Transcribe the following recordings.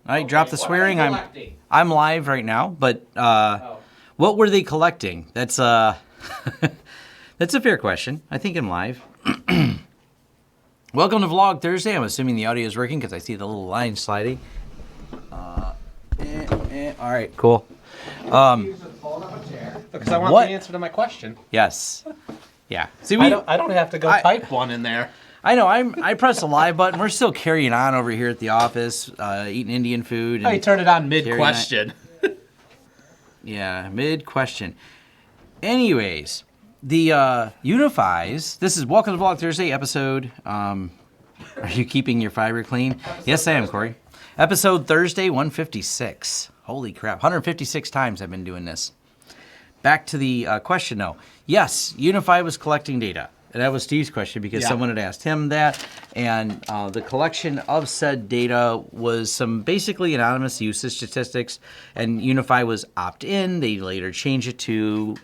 I dropped the swearing. I'm live right now, but what were they collecting? That's that's a fair question. I think I'm live. Welcome to Vlog Thursday. I'm assuming the audio is working because I see the little line sliding. All right, cool. Because I want the answer to my question. Yes. Yeah. See, I don't have to go type one in there. I know. I pressed the live button. We're still carrying on over here at the office, eating Indian food. Oh, you turned it on mid-question. Yeah, mid-question. Anyways, the UniFis. This is Welcome to Vlog Thursday episode. Are you keeping your fiber clean? Yes, I am, Corey. Episode Thursday 156. Holy crap. 156 times I've been doing this. Back to the question, though. Yes, UniFi was collecting data. And that was Steve's question because someone had asked him that. And the collection of said data was some basically anonymous usage statistics. And UniFi was opt-in. They later changed it to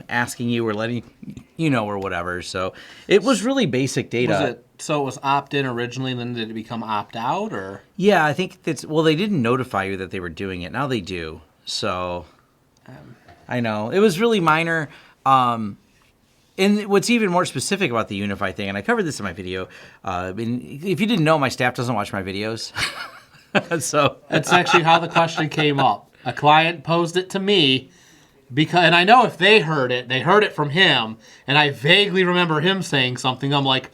asking you or letting you know or whatever. So it was really basic data. So it was opt-in originally, and then did it become opt-out? Or? Yeah, I think that's... Well, they didn't notify you that they were doing it. Now they do. So I know. It was really minor. And what's even more specific about the UniFi thing, and I covered this in my video, and if you didn't know, my staff doesn't watch my videos. So that's actually how the question came up. A client posed it to me, and I know if they heard it from him, and I vaguely remember him saying something. I'm like,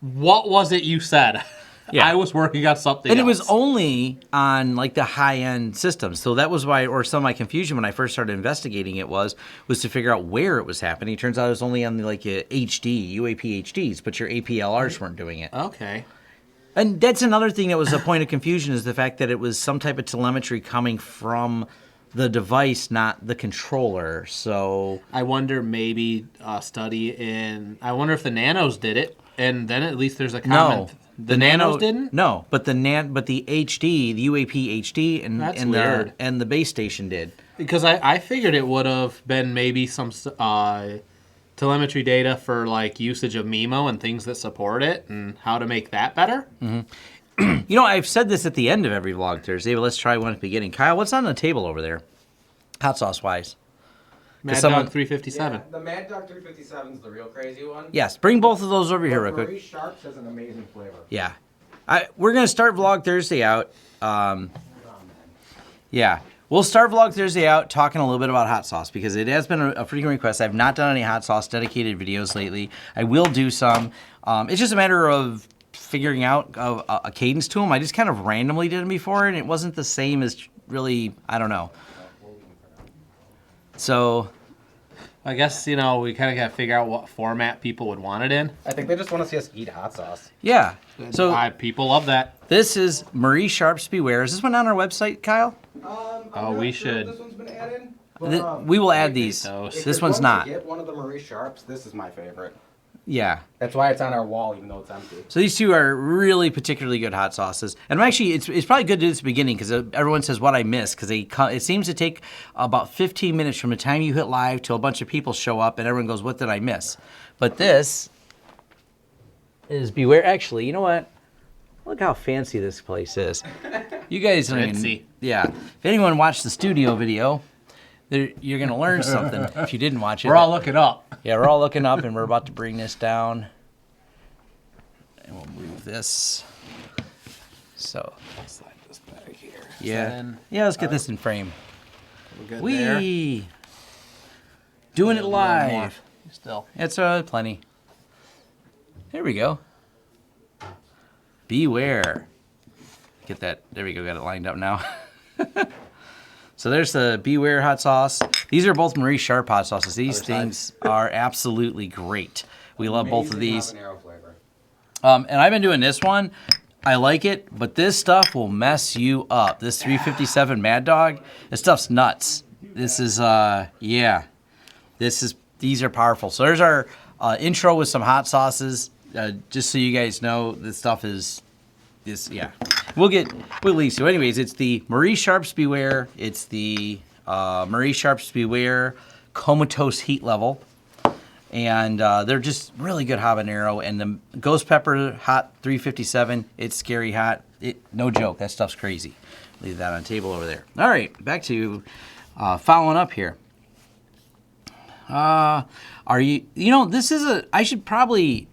what was it you said? Yeah. I was working on something and else. It was only on like the high-end systems. So that was why, or some of my confusion when I first started investigating it was to figure out where it was happening. It turns out it was only on the HD, UAP HDs, but your APLRs weren't doing it. Okay. And that's another thing that was a point of confusion is the fact that it was some type of telemetry coming from the device, not the controller. So I wonder maybe a study I wonder if the Nanos did it, and then at least there's a comment. No. The Nanos didn't? No, but the HD, the UAP HD, and the base station did. Because I figured it would have been maybe some telemetry data for like usage of MIMO and things that support it and how to make that better. Mm-hmm. You know, I've said this at the end of every vlog Thursday, but let's try one at the beginning. Kyle, what's on the table over there, hot sauce wise? Mad Dog 357. Yeah, the Mad Dog 357 is the real crazy one. Yes, bring both of those over here real quick. Marie Sharps has an amazing flavor. Yeah. We're going to start Vlog Thursday out. Yeah. We'll start Vlog Thursday out talking a little bit about hot sauce because it has been a frequent request. I've not done any hot sauce dedicated videos lately. I will do some. It's just a matter of figuring out a cadence to them. I just kind of randomly did them before, and it wasn't the same as really, I don't know. So, I guess, we kind of got to figure out what format people would want it in. I think they just want to see us eat hot sauce. Yeah. So people love that. This is Marie Sharps Beware. Is this one on our website, Kyle? We should. This one's been added. We will add these. This one's not. Get one of the Marie Sharps. This is my favorite. Yeah. That's why it's on our wall, even though it's empty. So these two are really particularly good hot sauces. And I'm actually, it's probably good to do this at the beginning because everyone says what I missed because it seems to take about 15 minutes from the time you hit live till a bunch of people show up and everyone goes, what did I miss? But this is Beware. Actually, you know what? Look how fancy this place is. You guys don't even, yeah. If anyone watched the studio video, you're going to learn something if you didn't watch it. We're all looking up. Yeah, we're all looking up, and we're about to bring this down. And we'll move this. So, Slide this back here. Yeah, let's get this in frame. We're good there. Doing it live. Still. It's plenty. There we go. Beware. Get that. There we go. Got it lined up now. So there's the Beware hot sauce. These are both Marie Sharp hot sauces. These things are absolutely great. We love both of these. Flavor. And I've been doing this one. I like it, but this stuff will mess you up. This 357 Mad Dog, this stuff's nuts. This is, yeah. These are powerful. So there's our intro with some hot sauces. Just so you guys know, this stuff is, yeah. We'll leave. So anyways, it's the Marie Sharps Beware. It's the Marie Sharps Beware Comatose Heat Level. And they're just really good habanero. And the Ghost Pepper Hot 357, it's scary hot. No joke, that stuff's crazy. Leave that on the table over there. All right, back to following up here. Are you? You know, this is a. I should probably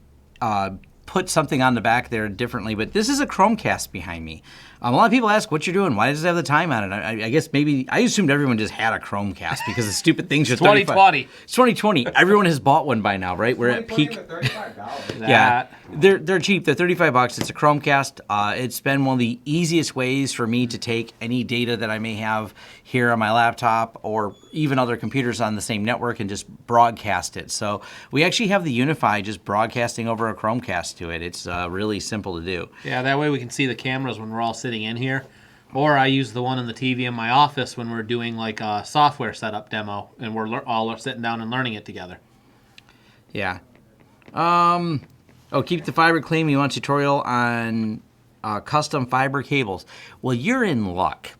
put something on the back there differently, but this is a Chromecast behind me. A lot of people ask what you're doing. Why does it have the time on it? I guess maybe I assumed everyone just had a Chromecast because the stupid things are 2020. It's 2020. Everyone has bought one by now, right? We're at peak. $35. Yeah, they're cheap. They're $35. It's a Chromecast. It's been one of the easiest ways for me to take any data that I may have here on my laptop or even other computers on the same network and just broadcast it. So we actually have the UniFi just broadcasting over a Chromecast to it. It's really simple to do. Yeah, that way we can see the cameras when we're all sitting in here. Or I use the one on the TV in my office when we're doing like a software setup demo and we're all sitting down and learning it together. Yeah. Keep the fiber clean. You want a tutorial on custom fiber cables. Well, you're in luck.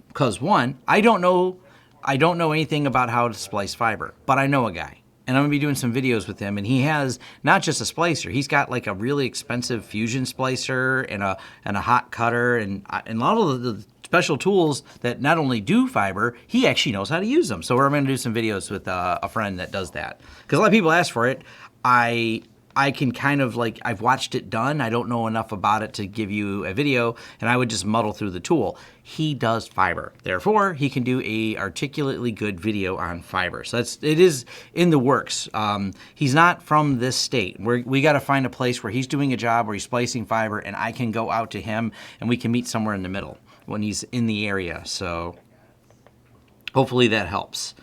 Because one, I don't know anything about how to splice fiber, but I know a guy. And I'm going to be doing some videos with him. And he has not just a splicer. He's got like a really expensive fusion splicer and a hot cutter and a lot of the special tools that not only do fiber, he actually knows how to use them. So we're going to do some videos with a friend that does that. Because a lot of people ask for it. I can kind of like, I've watched it done. I don't know enough about it to give you a video, and I would just muddle through the tool. He does fiber. Therefore, he can do a articulately good video on fiber. So it is in the works. He's not from this state. We got to find a place where he's doing a job where he's splicing fiber, and I can go out to him, and we can meet somewhere in the middle when he's in the area. So hopefully that helps.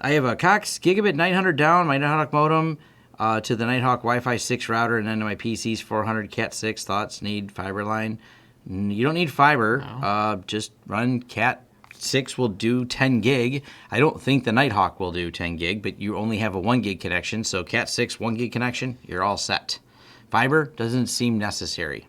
I have a Cox Gigabit 900 down, my Nighthawk modem, to the Nighthawk Wi-Fi 6 router, and then to my PC's 400 Cat 6. Thoughts? Need fiber line? You don't need fiber. No. Just run Cat 6 will do 10 gig. I don't think the Nighthawk will do 10 gig, but you only have a 1 gig connection, so Cat 6, 1 gig connection, you're all set. Fiber doesn't seem necessary.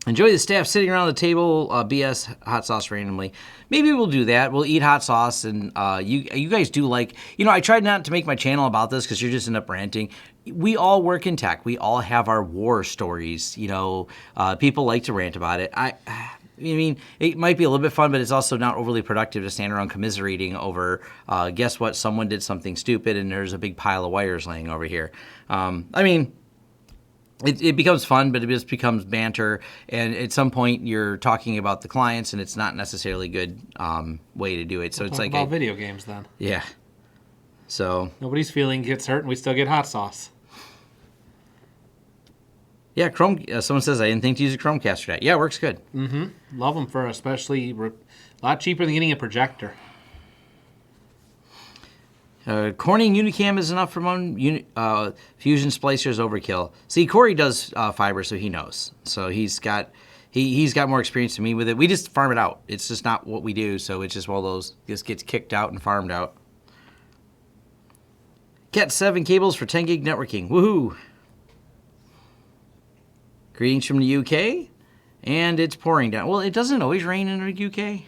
Enjoy the staff sitting around the table, BS hot sauce randomly. Maybe we'll do that. We'll eat hot sauce, and you guys do like, I tried not to make my channel about this because you just end up ranting. We all work in tech. We all have our war stories. People like to rant about it. I mean, it might be a little bit fun, but it's also not overly productive to stand around commiserating over, guess what, someone did something stupid, and there's a big pile of wires laying over here. It becomes fun, but it just becomes banter. And at some point, you're talking about the clients, and it's not necessarily a good way to do it. So it's like about video games then. Yeah. So nobody's feeling gets hurt, and we still get hot sauce. Yeah, Chrome. Someone says I didn't think to use a Chromecast for that. Yeah, it works good. Mm-hmm. Love them for especially a lot cheaper than getting a projector. Corning Unicam is enough for one. Fusion Splicer is overkill. See, Corey does fiber, so he knows. So he's got more experience than me with it. We just farm it out. It's just not what we do, so it's just one of those, just gets kicked out and farmed out. Cat 7 cables for 10 gig networking. Woohoo! Greetings from the UK, and it's pouring down. Well, it doesn't always rain in the UK. It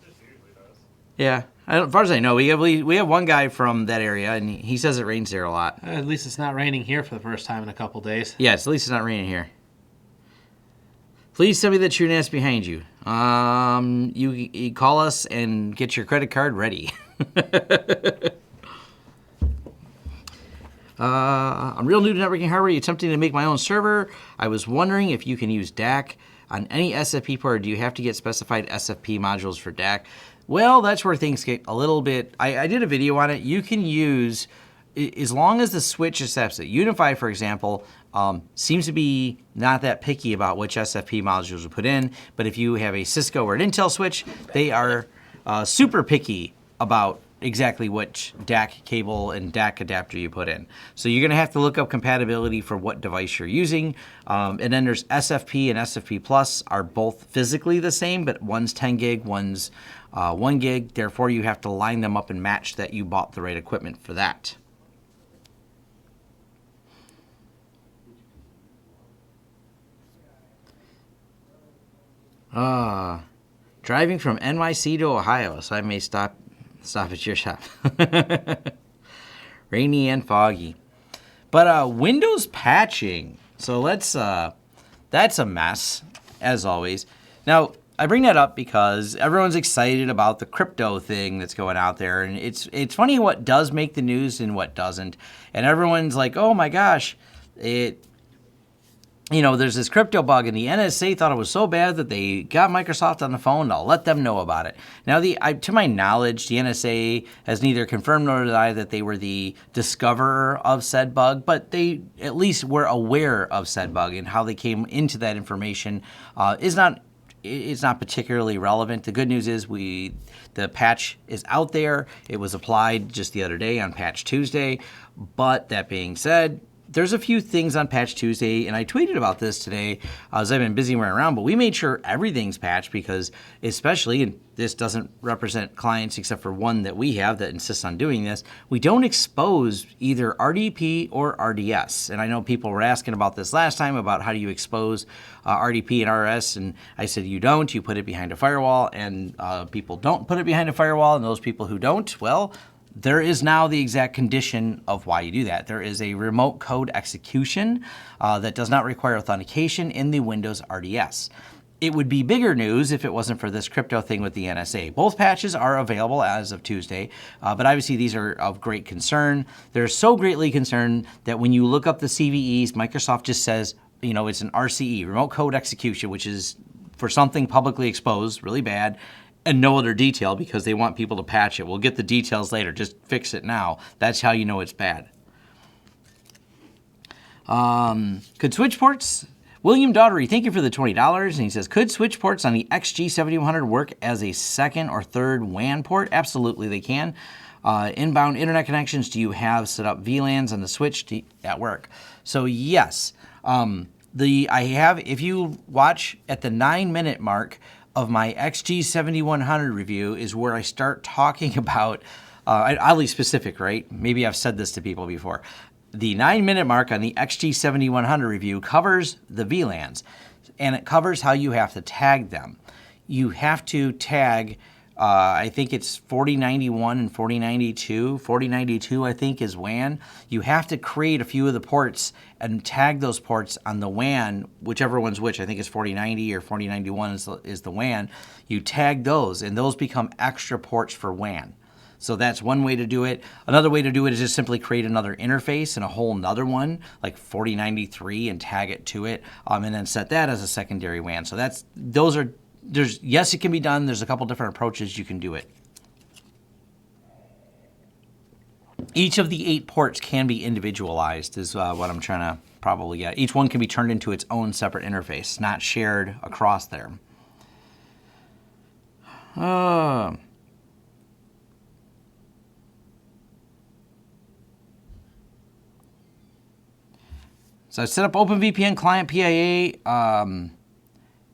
just usually does. Yeah. As far as I know, we have one guy from that area, and he says it rains there a lot. At least it's not raining here for the first time in a couple days. Yes, at least it's not raining here. Please tell me that you're nasty behind you. You call us and get your credit card ready. I'm real new to networking hardware. Attempting to make my own server. I was wondering if you can use DAC on any SFP port, or do you have to get specified SFP modules for DAC? Well, that's where things get a little bit... I did a video on it. You can use, as long as the switch accepts it. UniFi, for example, seems to be not that picky about which SFP modules to put in, but if you have a Cisco or an Intel switch, they are super picky about exactly which DAC cable and DAC adapter you put in. So you're going to have to look up compatibility for what device you're using. And then there's SFP and SFP Plus are both physically the same, but one's 10 gig, one's 1 gig. Therefore, you have to line them up and match that you bought the right equipment for that. Driving from NYC to Ohio, so I may stop at your shop. Rainy and foggy. But Windows patching. So that's a mess, as always. Now, I bring that up because everyone's excited about the crypto thing that's going out there, and it's funny what does make the news and what doesn't. And everyone's like, "Oh my gosh, there's this crypto bug, and the NSA thought it was so bad that they got Microsoft on the phone to let them know about it." Now, to my knowledge, the NSA has neither confirmed nor denied that they were the discoverer of said bug, but they at least were aware of said bug, and how they came into that information it's not particularly relevant. The good news is the patch is out there. It was applied just the other day on Patch Tuesday. But that being said, there's a few things on Patch Tuesday, and I tweeted about this today as I've been busy running around, but we made sure everything's patched because especially, and this doesn't represent clients except for one that we have that insists on doing this, we don't expose either RDP or RDS. And I know people were asking about this last time about how do you expose RDP and RS, and I said you don't, you put it behind a firewall, and people don't put it behind a firewall, and those people who don't, well, there is now the exact condition of why you do that. There is a remote code execution that does not require authentication in the Windows RDS. It would be bigger news if it wasn't for this crypto thing with the NSA. Both patches are available as of Tuesday, but obviously these are of great concern. They're so greatly concerned that when you look up the CVEs, Microsoft just says, it's an RCE, remote code execution, which is for something publicly exposed, really bad, and no other detail because they want people to patch it. We'll get the details later. Just fix it now. That's how you know it's bad. Could switch ports? William Daughtery, thank you for the $20. And he says, could switch ports on the XG7100 work as a second or third WAN port? Absolutely, they can. Inbound internet connections, do you have set up VLANs on the switch at work? So yes, if you watch at the 9-minute mark of my XG7100 review is where I start talking about, oddly specific, right? Maybe I've said this to people before. The 9-minute mark on the XG7100 review covers the VLANs, and it covers how you have to tag them. You have to tag, I think it's 4091 and 4092. 4092, I think, is WAN. You have to create a few of the ports and tag those ports on the WAN, whichever one's which. I think it's 4090 or 4091 is the WAN. You tag those, and those become extra ports for WAN. So that's one way to do it. Another way to do it is just simply create another interface and a whole nother one, like 4093, and tag it to it, and then set that as a secondary WAN. So yes, it can be done. There's a couple different approaches you can do it. Each of the 8 ports can be individualized is what I'm trying to probably get. Each one can be turned into its own separate interface, not shared across there. So I set up OpenVPN client PIA, and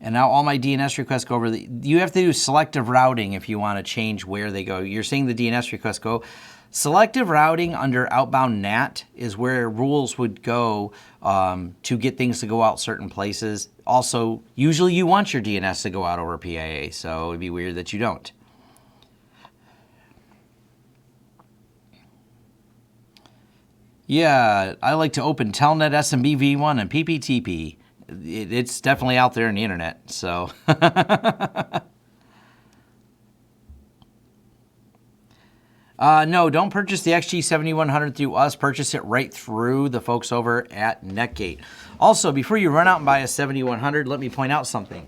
now all my DNS requests go over. You have to do selective routing if you want to change where they go. You're seeing the DNS requests go. Selective routing under outbound NAT is where rules would go to get things to go out certain places. Also, usually you want your DNS to go out over PIA, so it'd be weird that you don't. Yeah, I like to open Telnet SMB v1 and PPTP. It's definitely out there on the internet, so. No, don't purchase the XG7100 through us. Purchase it right through the folks over at Netgate. Also, before you run out and buy a 7100, let me point out something.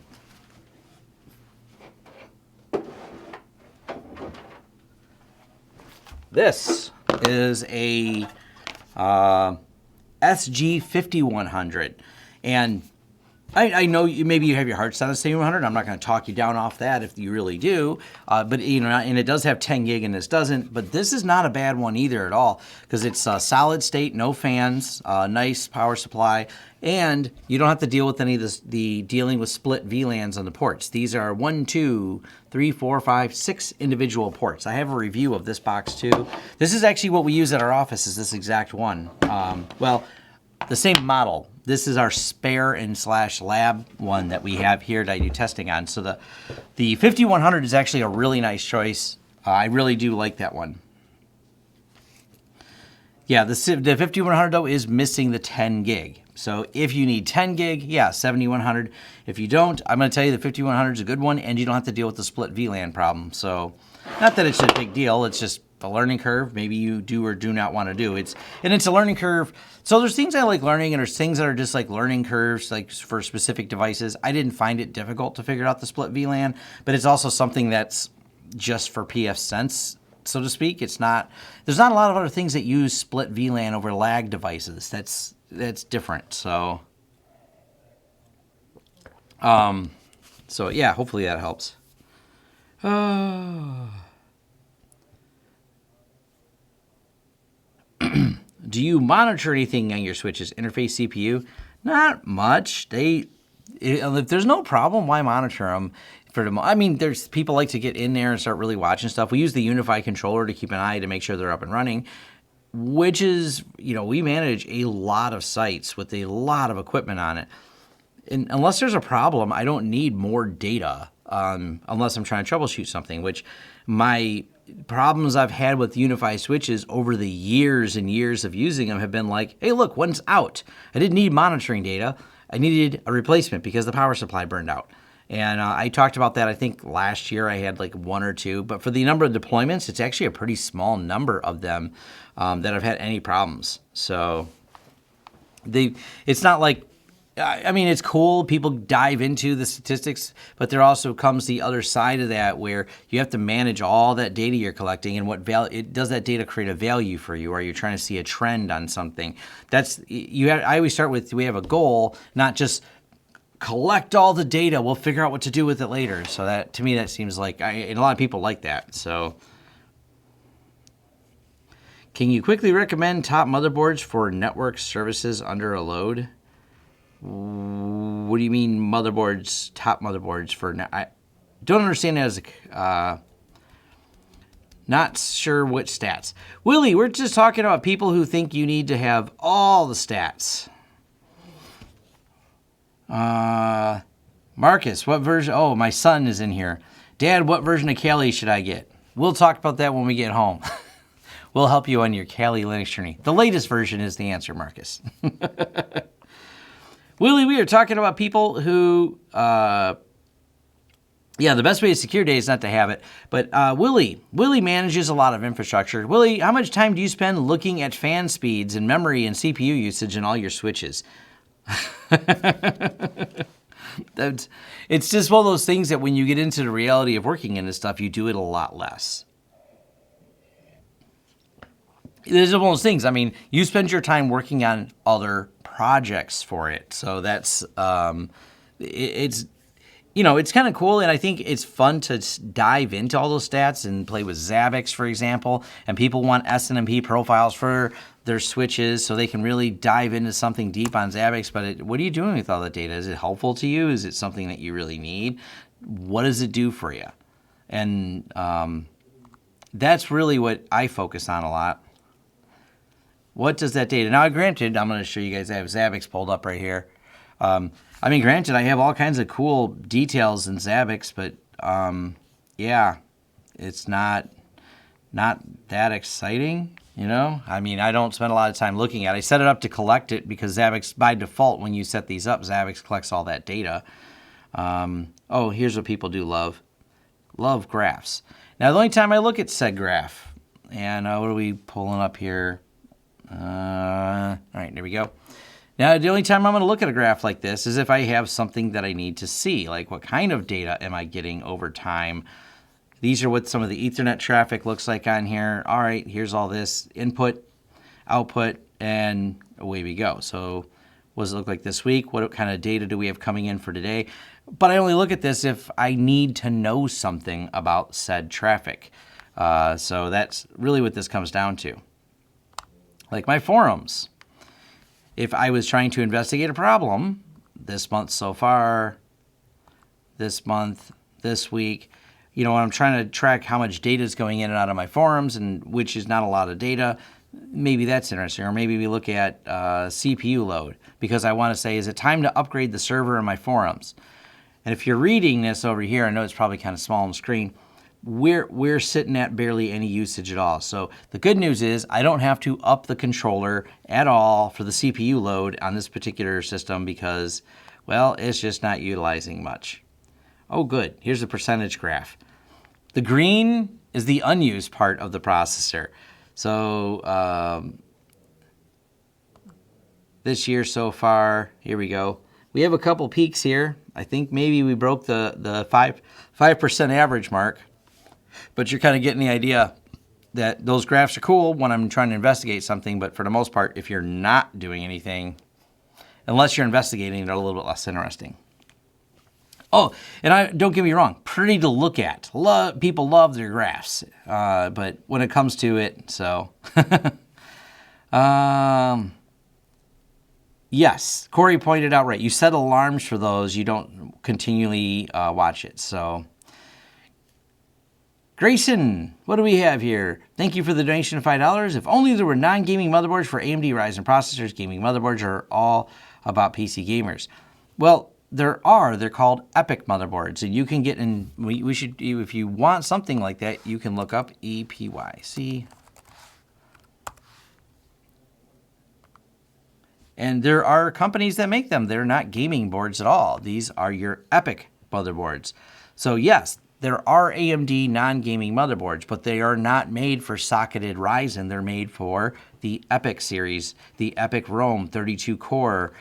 This is a SG5100, and I know maybe you have your heart set on the 7100. I'm not going to talk you down off that if you really do, but and it does have 10 gig and this doesn't. But this is not a bad one either at all because it's solid state, no fans, nice power supply, and you don't have to deal with any of the dealing with split VLANs on the ports. These are 1, 2, 3, 4, 5, 6 individual ports. I have a review of this box too. This is actually what we use at our office. Is this exact one? Well, the same model. This is our spare and / lab one that we have here that I do testing on. So the 5100 is actually a really nice choice. I really do like that one. Yeah, the 5100 though is missing the 10 gig. So if you need 10 gig, yeah, 7100. If you don't, I'm going to tell you the 5100 is a good one, and you don't have to deal with the split VLAN problem. So not that it's a big deal. It's just a learning curve. Maybe you do or do not want to do. It's a learning curve. So there's things I like learning, and there's things that are just like learning curves, like for specific devices. I didn't find it difficult to figure out the split VLAN, but it's also something that's just for PF Sense, so to speak. There's not a lot of other things that use split VLAN over lag devices. That's different. So yeah, hopefully that helps. Do you monitor anything on your switches? Interface CPU? Not much. If there's no problem, why monitor them? I mean, there's people like to get in there and start really watching stuff. We use the UniFi controller to keep an eye to make sure they're up and running, which is, we manage a lot of sites with a lot of equipment on it. And unless there's a problem, I don't need more data unless I'm trying to troubleshoot something, which my problems I've had with UniFi switches over the years and years of using them have been like, hey, look, one's out. I didn't need monitoring data. I needed a replacement because the power supply burned out. And I talked about that, I think, last year. I had like one or two. But for the number of deployments, it's actually a pretty small number of them that have had any problems. So it's not like, I mean, it's cool. People dive into the statistics, but there also comes the other side of that where you have to manage all that data you're collecting and what value does that data create a value for you? Are you trying to see a trend on something? I always start with, we have a goal, not just collect all the data. We'll figure out what to do with it later. So that, to me, that seems like, and a lot of people like that. So can you quickly recommend top motherboards for network services under a load? What do you mean motherboards, top motherboards for? I don't understand that as not sure what stats. Willie, we're just talking about people who think you need to have all the stats. Marcus, what version? Oh, my son is in here. Dad, what version of Kali should I get? We'll talk about that when we get home. We'll help you on your Kali Linux journey. The latest version is the answer, Marcus. Willie, we are talking about people who, the best way to secure data is not to have it. But Willie manages a lot of infrastructure. Willie, how much time do you spend looking at fan speeds and memory and CPU usage in all your switches? It's just one of those things that when you get into the reality of working in this stuff, you do it a lot less. There's one of those things. I mean, you spend your time working on other projects for it. So that's, it's kind of cool. And I think it's fun to dive into all those stats and play with Zabbix, for example. And people want SNMP profiles for their switches so they can really dive into something deep on Zabbix. But what are you doing with all that data? Is it helpful to you? Is it something that you really need? What does it do for you? And that's really what I focus on a lot. What does that data? Now, granted, I'm going to show you guys, I have Zabbix pulled up right here. Granted, I have all kinds of cool details in Zabbix, but it's not that exciting, I don't spend a lot of time looking at it. I set it up to collect it because Zabbix, by default, when you set these up, Zabbix collects all that data. Here's what people do love. Love graphs. Now, the only time I look at said graph, and what are we pulling up here? All right, there we go. Now, the only time I'm going to look at a graph like this is if I have something that I need to see, like what kind of data am I getting over time? These are what some of the Ethernet traffic looks like on here. All right, here's all this input, output, and away we go. So what does it look like this week? What kind of data do we have coming in for today? But I only look at this if I need to know something about said traffic. So that's really what this comes down to. Like my forums. If I was trying to investigate a problem this month so far, this month, this week, when I'm trying to track how much data is going in and out of my forums, and which is not a lot of data, maybe that's interesting. Or maybe we look at CPU load because I want to say, is it time to upgrade the server in my forums? And if you're reading this over here, I know it's probably kind of small on the screen, we're sitting at barely any usage at all. So the good news is I don't have to up the controller at all for the CPU load on this particular system because, well, it's just not utilizing much. Oh, good. Here's the percentage graph. The green is the unused part of the processor. So this year so far, here we go. We have a couple peaks here. I think maybe we broke the 5% average mark. But you're kind of getting the idea that those graphs are cool when I'm trying to investigate something, but for the most part, if you're not doing anything, unless you're investigating, they're a little bit less interesting. Oh, and don't get me wrong, pretty to look at. People love their graphs, but when it comes to it, so. Yes, Corey pointed out right. You set alarms for those. You don't continually watch it, so. Grayson, what do we have here? Thank you for the donation of $5. If only there were non-gaming motherboards for AMD Ryzen processors. Gaming motherboards are all about PC gamers. Well, there are. They're called EPIC motherboards, and you can get in. We should, if you want something like that, you can look up EPYC. And there are companies that make them. They're not gaming boards at all. These are your EPIC motherboards. So yes, there are AMD non-gaming motherboards, but they are not made for socketed Ryzen. They're made for the EPIC series, the EPIC Rome 32-core.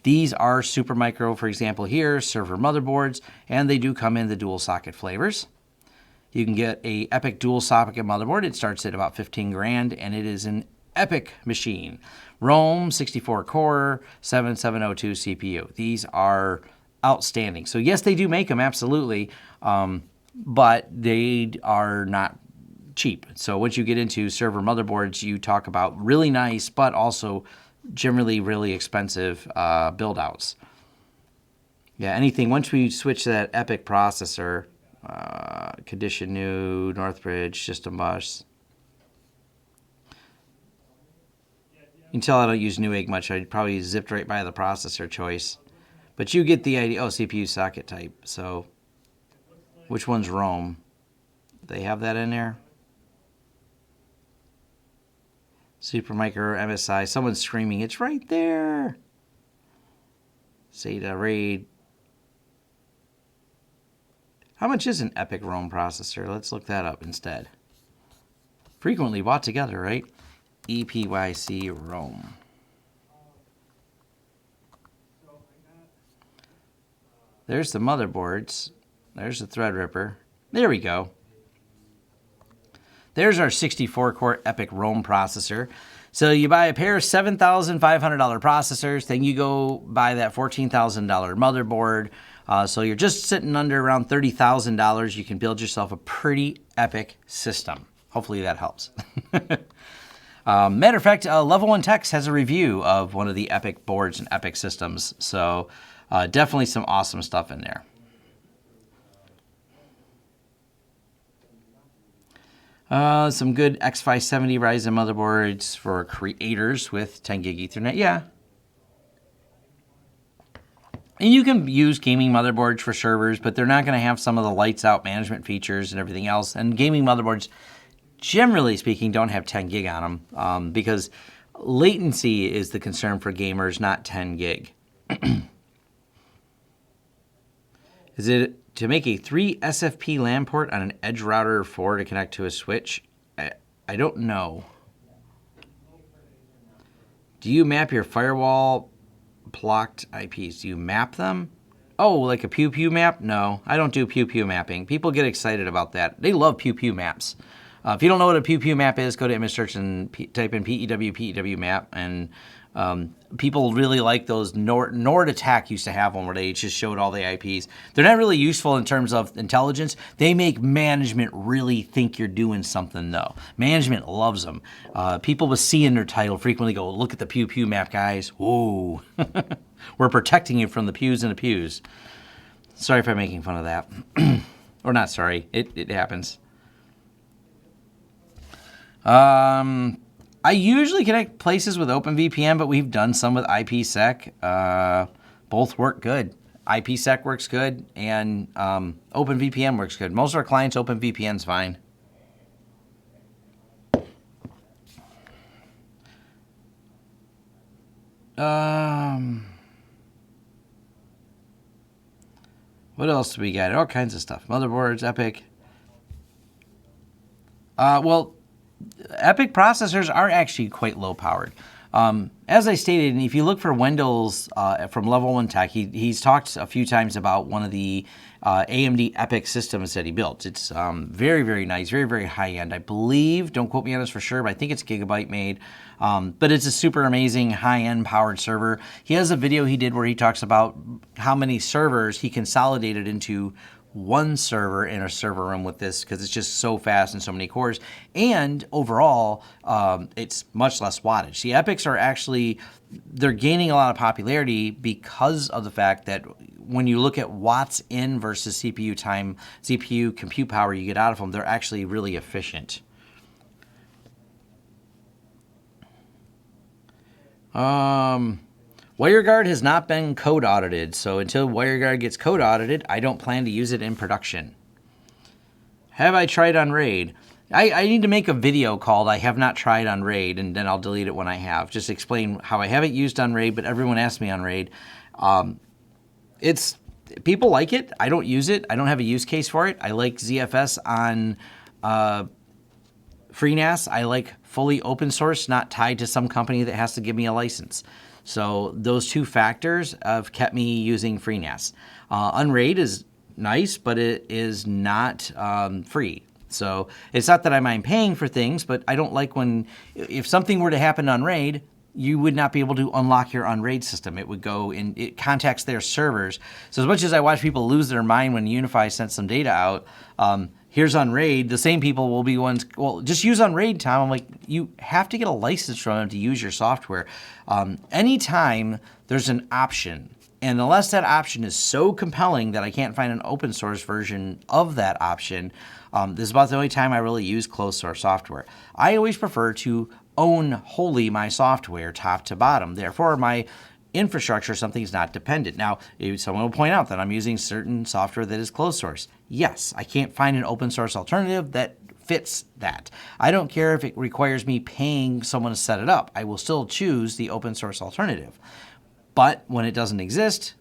These are Supermicro, for example, here, server motherboards, and they do come in the dual socket flavors. You can get a EPIC dual socket motherboard. It starts at about 15 grand, and it is an EPIC machine. Rome 64-core 7702 CPU. These are outstanding. So yes, they do make them, absolutely, but they are not cheap. So once you get into server motherboards, you talk about really nice, but also generally really expensive build outs. Yeah, anything, once we switch to that EPIC processor, condition new, Northbridge, system bus. You can tell I don't use Newegg much. I probably zipped right by the processor choice. But you get the idea. Oh, CPU socket type. So which one's Rome? They have that in there? Supermicro, MSI. Someone's screaming. It's right there. SATA, RAID. How much is an EPIC Rome processor? Let's look that up instead. Frequently bought together, right? EPYC Rome. There's the motherboards. There's the Threadripper. There we go. There's our 64-core EPIC Rome processor. So you buy a pair of $7,500 processors, then you go buy that $14,000 motherboard. So you're just sitting under around $30,000. You can build yourself a pretty epic system. Hopefully that helps. Matter of fact, Level 1 Techs has a review of one of the EPIC boards and EPIC systems. So definitely some awesome stuff in there. Some good X570 Ryzen motherboards for creators with 10 gig Ethernet. Yeah. And you can use gaming motherboards for servers, but they're not going to have some of the lights out management features and everything else. And gaming motherboards, generally speaking, don't have 10 gig on them because latency is the concern for gamers, not 10 gig. Is it to make a 3 SFP LAN port on an edge router 4 to connect to a switch? I don't know. Do you map your firewall blocked IPs? Do you map them? Oh, like a pew pew map? No, I don't do pew pew mapping. People get excited about that. They love pew pew maps. If you don't know what a pew pew map is, go to image search and type in PEW map, and people really like those. Nord Attack used to have one where they just showed all the IPs. They're not really useful in terms of intelligence. They make management really think you're doing something, though. Management loves them. People with C in their title frequently go, look at the pew pew map, guys. Whoa. We're protecting you from the pews and the pews. Sorry if I'm making fun of that. Or not sorry. It happens. I usually connect places with OpenVPN, but we've done some with IPsec. Both work good. IPsec works good, and OpenVPN works good. Most of our clients, OpenVPN's fine. What else do we got? All kinds of stuff. Motherboards, Epic. Well, Epic processors are actually quite low powered. As I stated, if you look for Wendell's from Level 1 Tech, he's talked a few times about one of the AMD Epic systems that he built. It's very, very nice, very, very high end. I believe, don't quote me on this for sure, but I think it's Gigabyte made. But it's a super amazing high end powered server. He has a video he did where he talks about how many servers he consolidated into one server in a server room with this because it's just so fast and so many cores. And overall, it's much less wattage. The Epics are actually, they're gaining a lot of popularity because of the fact that when you look at watts in versus CPU time, CPU compute power you get out of them, they're actually really efficient. WireGuard has not been code audited, so until WireGuard gets code audited, I don't plan to use it in production. Have I tried on RAID? I need to make a video called I have not tried on RAID, and then I'll delete it when I have. Just explain how I haven't used on RAID, but everyone asks me on RAID. People like it. I don't use it. I don't have a use case for it. I like ZFS on FreeNAS. I like fully open source, not tied to some company that has to give me a license. So those two factors have kept me using FreeNAS. Unraid is nice, but it is not free. So it's not that I mind paying for things, but I don't like when, if something were to happen on RAID, you would not be able to unlock your Unraid system. It would go in, it contacts their servers. So as much as I watch people lose their mind when UniFi sends some data out, here's Unraid, the same people will be ones, well, just use Unraid, Tom. I'm like, you have to get a license from them to use your software. Anytime there's an option, and unless that option is so compelling that I can't find an open source version of that option, this is about the only time I really use closed source software. I always prefer to own wholly my software top to bottom. Therefore, my infrastructure, something's not dependent. Now, someone will point out that I'm using certain software that is closed source. Yes, I can't find an open source alternative that fits that. I don't care if it requires me paying someone to set it up. I will still choose the open source alternative. But when it doesn't exist,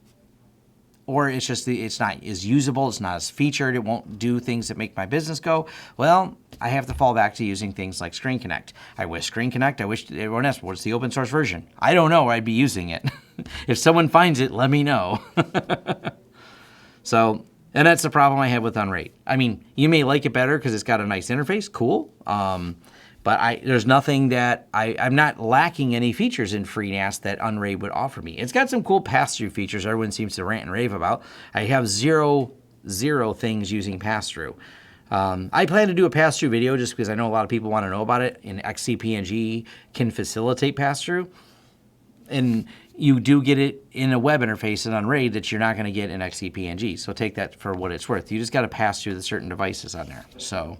or it's just it's not as usable, it's not as featured, it won't do things that make my business go, well, I have to fall back to using things like Screen Connect. I wish Screen Connect, I wish everyone else, what's the open source version? I don't know, I'd be using it. If someone finds it, let me know. So, and that's the problem I have with Unraid. I mean, you may like it better because it's got a nice interface, cool. But there's nothing that I'm not lacking any features in FreeNAS that Unraid would offer me. It's got some cool pass-through features everyone seems to rant and rave about. I have zero things using pass-through. I plan to do a pass-through video just because I know a lot of people want to know about it, and XCP-ng can facilitate pass-through. And you do get it in a web interface and Unraid that you're not going to get in XCP-ng. So take that for what it's worth. You just got to pass through the certain devices on there. So...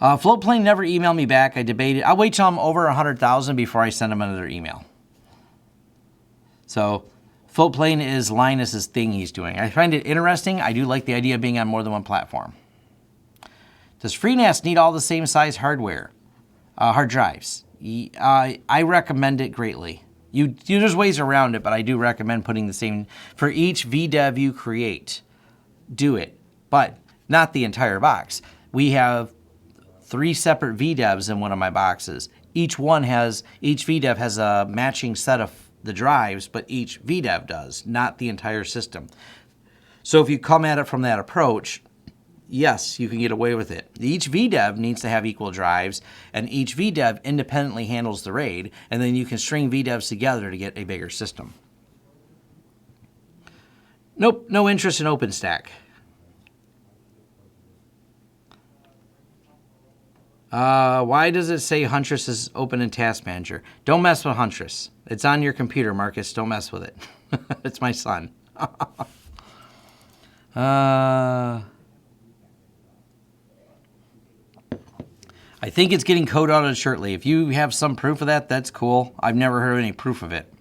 Floatplane never emailed me back. I debated. I'll wait till I'm over 100,000 before I send him another email. So Floatplane is Linus's thing he's doing. I find it interesting. I do like the idea of being on more than one platform. Does FreeNAS need all the same size hardware, hard drives? I recommend it greatly. There's ways around it, but I do recommend putting the same for each VDEV you create. Do it, but not the entire box. We have 3 separate VDEVs in one of my boxes. Each VDEV has a matching set of the drives, but each VDEV does, not the entire system. So if you come at it from that approach, yes, you can get away with it. Each VDEV needs to have equal drives, and each VDEV independently handles the RAID, and then you can string VDEVs together to get a bigger system. Nope, no interest in OpenStack. Why does it say Huntress is open in Task Manager? Don't mess with Huntress. It's on your computer, Marcus. Don't mess with it. It's my son. I think it's getting code audited shortly. If you have some proof of that, that's cool. I've never heard any proof of it.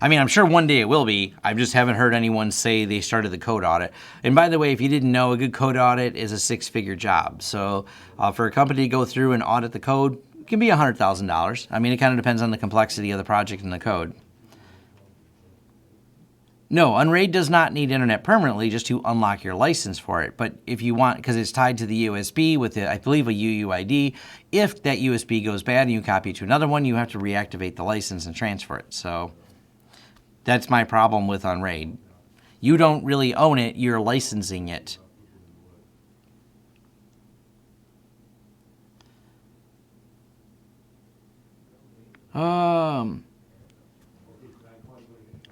I mean, I'm sure one day it will be. I just haven't heard anyone say they started the code audit. And by the way, if you didn't know, a good code audit is a 6-figure job. So for a company to go through and audit the code, it can be $100,000. I mean, it kind of depends on the complexity of the project and the code. No, Unraid does not need internet permanently just to unlock your license for it. But if you want, because it's tied to the USB with, I believe, a UUID, if that USB goes bad and you copy it to another one, you have to reactivate the license and transfer it. So that's my problem with Unraid. You don't really own it, you're licensing it.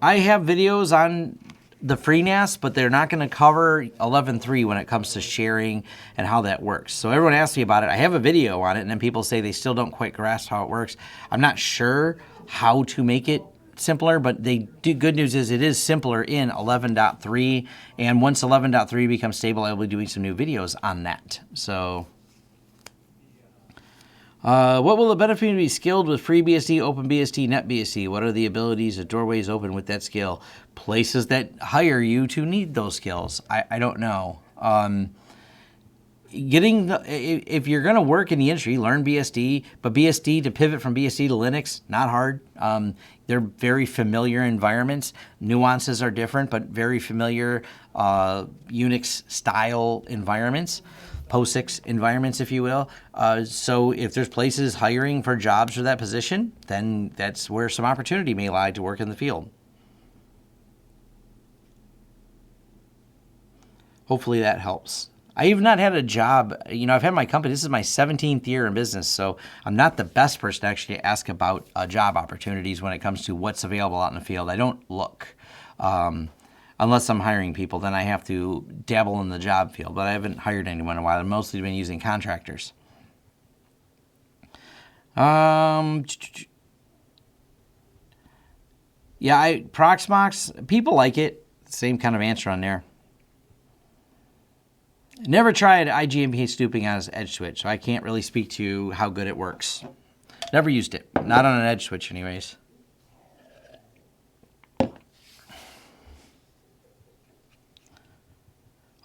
I have videos on the FreeNAS, but they're not going to cover 11.3 when it comes to sharing and how that works. So everyone asks me about it. I have a video on it, and then people say they still don't quite grasp how it works. I'm not sure how to make it simpler, but good news is it is simpler in 11.3, and once 11.3 becomes stable, I will be doing some new videos on that. So what will the benefit to be skilled with FreeBSD, OpenBSD, NetBSD? What are the abilities of doorways open with that skill? Places that hire you to need those skills. I don't know. If you're going to work in the industry, learn BSD, but BSD to pivot from BSD to Linux, not hard. They're very familiar environments. Nuances are different, but very familiar Unix style environments. POSIX environments, if you will. So if there's places hiring for jobs for that position, then that's where some opportunity may lie to work in the field. Hopefully that helps. I have not had a job, I've had my company, this is my 17th year in business, so I'm not the best person to actually ask about job opportunities when it comes to what's available out in the field. I don't look. Unless I'm hiring people, then I have to dabble in the job field. But I haven't hired anyone in a while. I've mostly been using contractors. Yeah, Proxmox, people like it. Same kind of answer on there. Never tried IGMP snooping on an edge switch, so I can't really speak to how good it works. Never used it. Not on an edge switch anyways.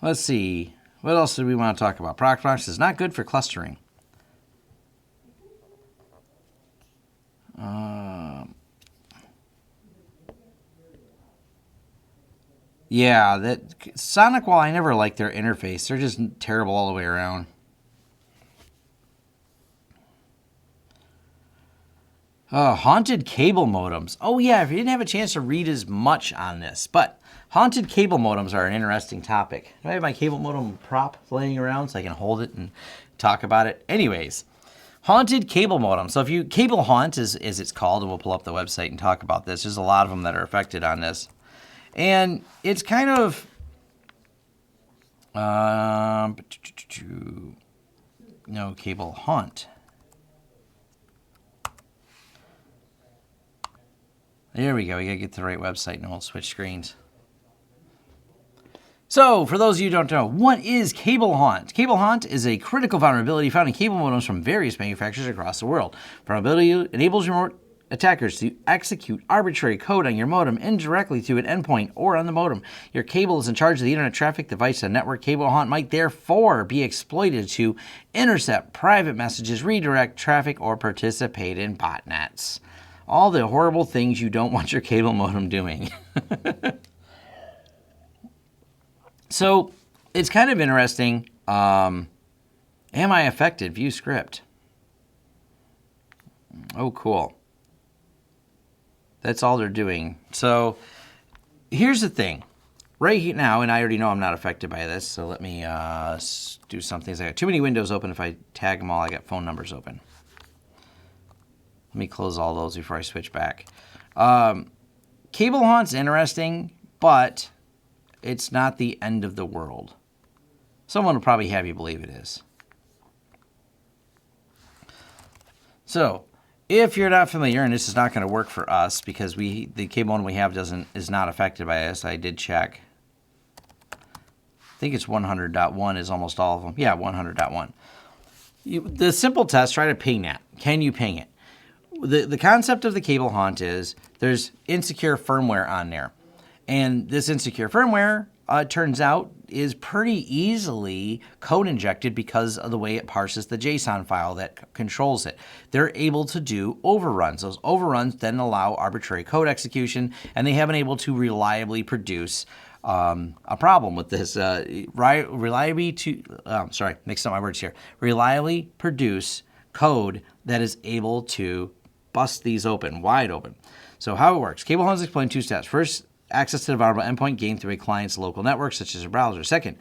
Let's see. What else do we want to talk about? Proxmox is not good for clustering. Yeah, that SonicWall, I never liked their interface. They're just terrible all the way around. Haunted cable modems. Oh yeah, if you didn't have a chance to read as much on this, but haunted cable modems are an interesting topic. Do I have my cable modem prop laying around so I can hold it and talk about it? Anyways, haunted cable modem. So if you, cable haunt as it's called, and we'll pull up the website and talk about this. There's a lot of them that are affected on this. And it's kind of, no, cable haunt. There we go. We gotta get to the right website and we'll switch screens. So, for those of you who don't know, what is Cable Haunt? Cable Haunt is a critical vulnerability found in cable modems from various manufacturers across the world. Vulnerability enables remote attackers to execute arbitrary code on your modem indirectly through an endpoint or on the modem. Your cable is in charge of the internet traffic device and network. Cable Haunt might therefore be exploited to intercept private messages, redirect traffic, or participate in botnets. All the horrible things you don't want your cable modem doing. So, it's kind of interesting. Am I affected? View script. Oh, cool. That's all they're doing. So, here's the thing. Right here now, and I already know I'm not affected by this, so let me do something. I got too many windows open. If I tag them all, I got phone numbers open. Let me close all those before I switch back. Cable Haunt's interesting, but it's not the end of the world. Someone will probably have you believe it is. So, if you're not familiar, and this is not going to work for us because the cable modem we have is not affected by this. I did check. I think it's 100.1 is almost all of them. Yeah, 100.1. The simple test, try to ping that. Can you ping it? The concept of the Cable Haunt is there's insecure firmware on there. And this insecure firmware, turns out, is pretty easily code injected because of the way it parses the JSON file that controls it. They're able to do overruns. Those overruns then allow arbitrary code execution, and they have been able to reliably produce a problem with this. Reliably produce code that is able to bust these open, wide open. So how it works. Cable Homes explain 2 steps. First, access to the vulnerable endpoint gained through a client's local network, such as a browser. Second,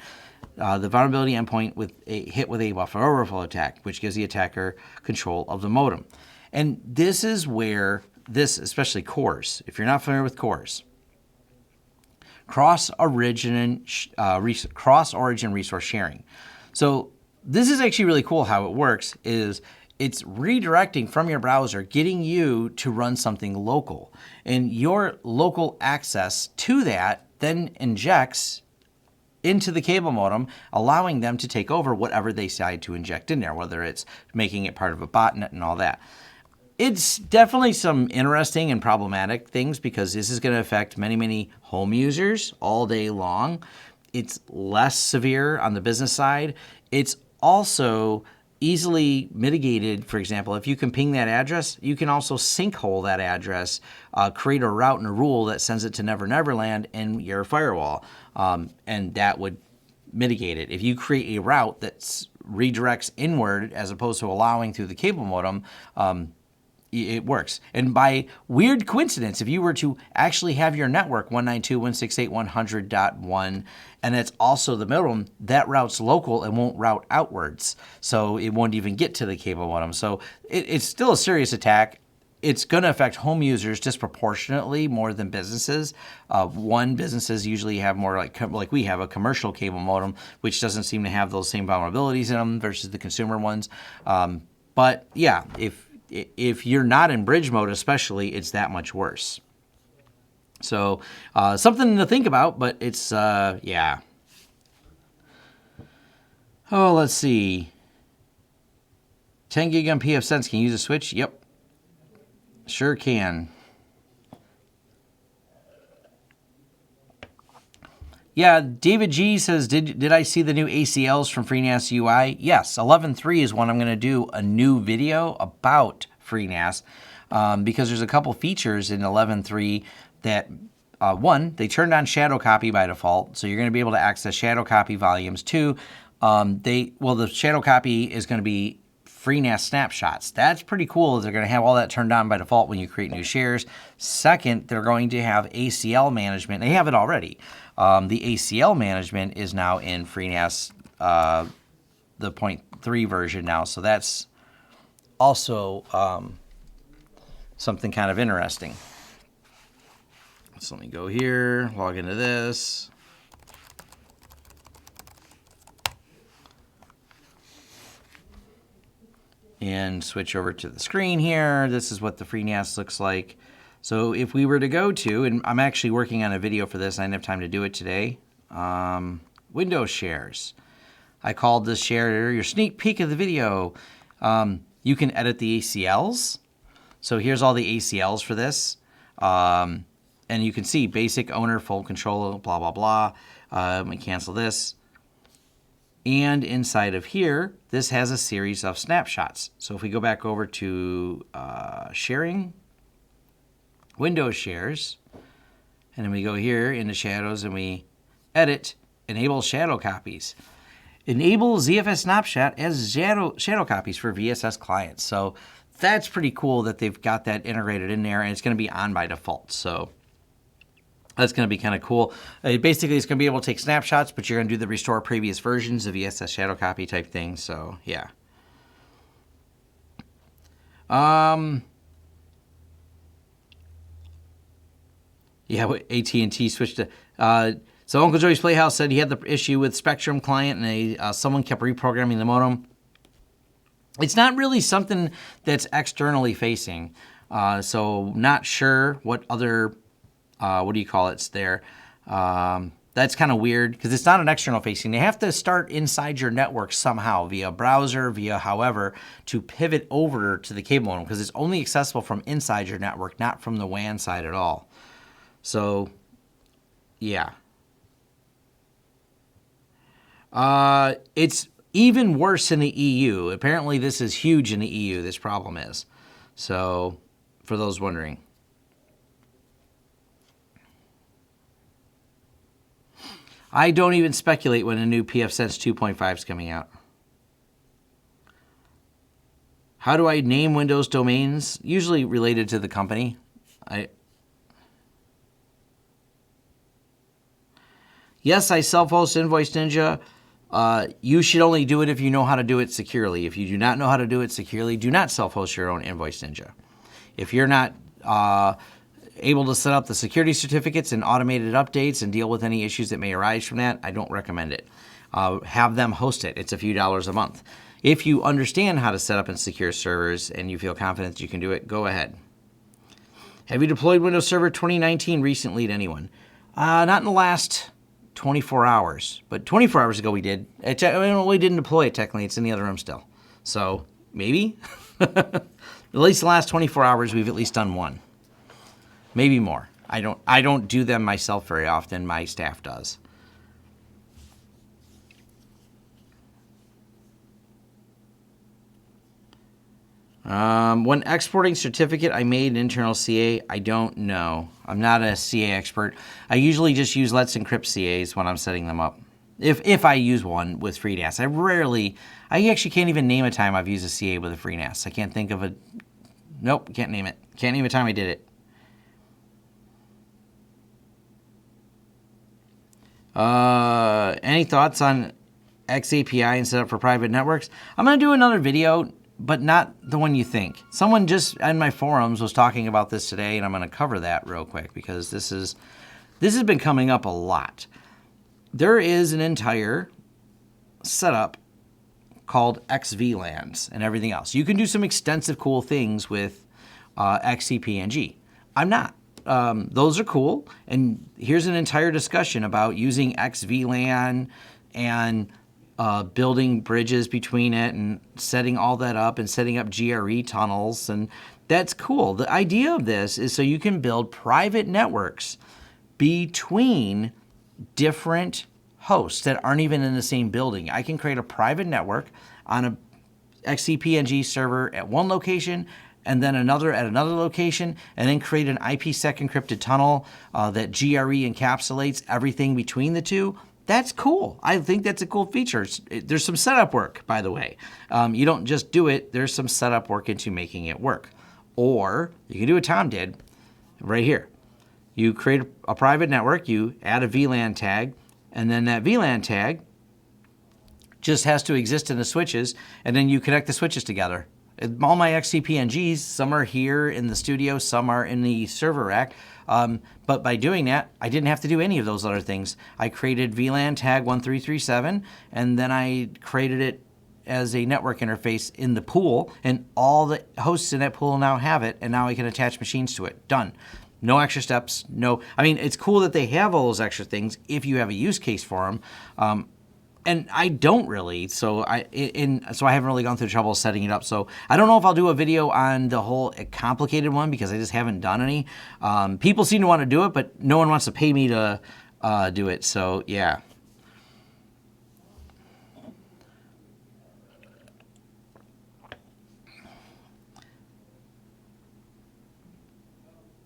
the vulnerability endpoint hit with a buffer overflow attack, which gives the attacker control of the modem. And this is where especially CORS, if you're not familiar with CORS, cross-origin resource sharing. So this is actually really cool. How it works is it's redirecting from your browser, getting you to run something local. And your local access to that then injects into the cable modem, allowing them to take over whatever they decide to inject in there, whether it's making it part of a botnet and all that. It's definitely some interesting and problematic things because this is going to affect many, many home users all day long. It's less severe on the business side. It's also easily mitigated. For example, if you can ping that address, you can also sinkhole that address, create a route and a rule that sends it to Never Never Land in your firewall, and that would mitigate it. If you create a route that redirects inward as opposed to allowing through the cable modem, it works. And by weird coincidence, if you were to actually have your network 192.168.100.1, and it's also the modem, that route's local and won't route outwards. So it won't even get to the cable modem. So it's still a serious attack. It's going to affect home users disproportionately more than businesses. Businesses usually have more like we have a commercial cable modem, which doesn't seem to have those same vulnerabilities in them versus the consumer ones. But yeah, if you're not in bridge mode especially, it's that much worse. So something to think about, but it's, yeah. Oh, let's see. 10 gig on PF Sense, can you use a switch? Yep. Sure can. Yeah, David G says, did I see the new ACLs from FreeNAS UI? Yes, 11.3 is when I'm going to do a new video about FreeNAS because there's a couple features in 11.3 that, one, they turned on shadow copy by default, so you're going to be able to access shadow copy volumes. Two, the shadow copy is going to be FreeNAS snapshots. That's pretty cool. They're going to have all that turned on by default when you create new shares. Second, they're going to have ACL management. They have it already. The ACL management is now in FreeNAS, the 0.3 version now. So that's also something kind of interesting. So let me go here, log into this. And switch over to the screen here. This is what the FreeNAS looks like. So if we were to go to, and I'm actually working on a video for this, I didn't have time to do it today, Windows shares. I called this share your sneak peek of the video. You can edit the ACLs. So here's all the ACLs for this. And you can see basic owner, full control, blah, blah, blah. Let me cancel this. And inside of here, this has a series of snapshots. So if we go back over to sharing, Windows shares, and then we go here into shadows and we edit, enable shadow copies. Enable ZFS snapshot as shadow copies for VSS clients. So that's pretty cool that they've got that integrated in there, and it's going to be on by default. So that's going to be kind of cool. Basically, it's going to be able to take snapshots, but you're going to do the restore previous versions of VSS shadow copy type thing. So, yeah. Yeah, AT&T switched to... so Uncle Joey's Playhouse said he had the issue with Spectrum client, and someone kept reprogramming the modem. It's not really something that's externally facing. So not sure what other... what do you call it? It's there. That's kind of weird because it's not an external facing. They have to start inside your network somehow via browser, via however, to pivot over to the cable modem because it's only accessible from inside your network, not from the WAN side at all. So, yeah. It's even worse in the EU. Apparently, this is huge in the EU, this problem is. So, for those wondering. I don't even speculate when a new pfSense 2.5 is coming out. How do I name Windows domains? Usually related to the company. Yes, I self-host Invoice Ninja. You should only do it if you know how to do it securely. If you do not know how to do it securely, do not self-host your own Invoice Ninja. If you're not able to set up the security certificates and automated updates and deal with any issues that may arise from that, I don't recommend it. Have them host it. It's a few dollars a month. If you understand how to set up and secure servers and you feel confident that you can do it, go ahead. Have you deployed Windows Server 2019 recently to anyone? Not in the last 24 hours, but 24 hours ago we did. We didn't deploy it technically. It's in the other room still. So maybe. At least the last 24 hours we've at least done one. Maybe more. I don't do them myself very often. My staff does. When exporting certificate, I made an internal CA. I don't know. I'm not a CA expert. I usually just use Let's Encrypt CAs when I'm setting them up. If I use one with FreeNAS. I actually can't even name a time I've used a CA with a FreeNAS. I can't think of a, nope, can't name it. Can't name a time I did it. Any thoughts on XAPI and setup for private networks? I'm going to do another video, but not the one you think. Someone just in my forums was talking about this today, and I'm going to cover that real quick because this has been coming up a lot. There is an entire setup called XVLANs and everything else. You can do some extensive cool things with XCP-NG. I'm not. Those are cool, and here's an entire discussion about using XVLAN and building bridges between it and setting all that up and setting up GRE tunnels, and that's cool. The idea of this is so you can build private networks between different hosts that aren't even in the same building. I can create a private network on a XCP-NG server at one location and then another at another location, and then create an IPsec encrypted tunnel that GRE encapsulates everything between the two. That's cool. I think that's a cool feature. There's some setup work, by the way. You don't just do it. There's some setup work into making it work. Or you can do what Tom did right here. You create a private network, you add a VLAN tag, and then that VLAN tag just has to exist in the switches, and then you connect the switches together. All my XCP-NGs, some are here in the studio, some are in the server rack. But by doing that, I didn't have to do any of those other things. I created VLAN tag 1337, and then I created it as a network interface in the pool, and all the hosts in that pool now have it, and now I can attach machines to it. Done. No extra steps. It's cool that they have all those extra things if you have a use case for them. And I don't really, so I haven't really gone through the trouble of setting it up. So I don't know if I'll do a video on the whole complicated one because I just haven't done any. People seem to want to do it, but no one wants to pay me to do it. So yeah.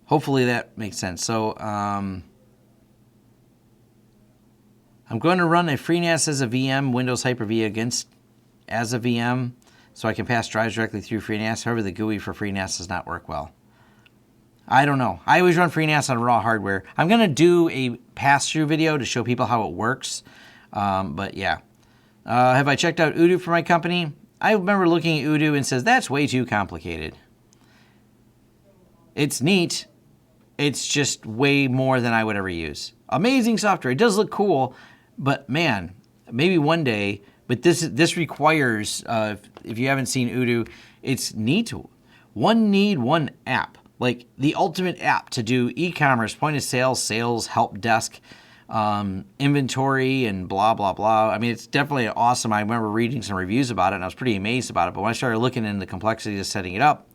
Hopefully that makes sense. So I'm going to run a FreeNAS as a VM, Windows Hyper-V as a VM, so I can pass drives directly through FreeNAS. However, the GUI for FreeNAS does not work well. I don't know. I always run FreeNAS on raw hardware. I'm going to do a pass-through video to show people how it works, but yeah. Have I checked out Odoo for my company? I remember looking at Odoo and says, that's way too complicated. It's neat. It's just way more than I would ever use. Amazing software. It does look cool. But man, maybe one day, but this requires, if you haven't seen Odoo, it's neat. One app, like the ultimate app to do e-commerce, point of sale, sales, help desk, inventory and blah, blah, blah. I mean, it's definitely awesome. I remember reading some reviews about it, and I was pretty amazed about it. But when I started looking into the complexity of setting it up,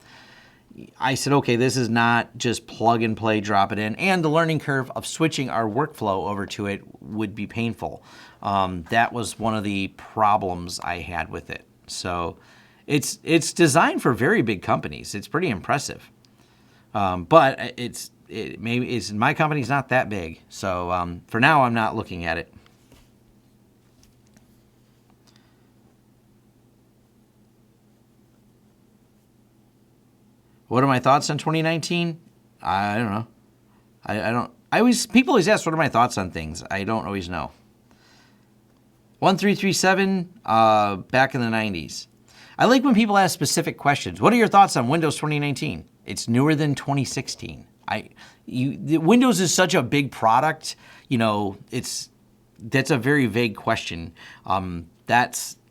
I said, okay, this is not just plug and play, drop it in. And the learning curve of switching our workflow over to it would be painful. That was one of the problems I had with it. So it's designed for very big companies. It's pretty impressive. But my company's not that big. So for now, I'm not looking at it. What are my thoughts on 2019? I don't know. People always ask, what are my thoughts on things? I don't always know. 1337, back in the 90s. I like when people ask specific questions. What are your thoughts on Windows 2019? It's newer than 2016. Windows is such a big product. That's a very vague question.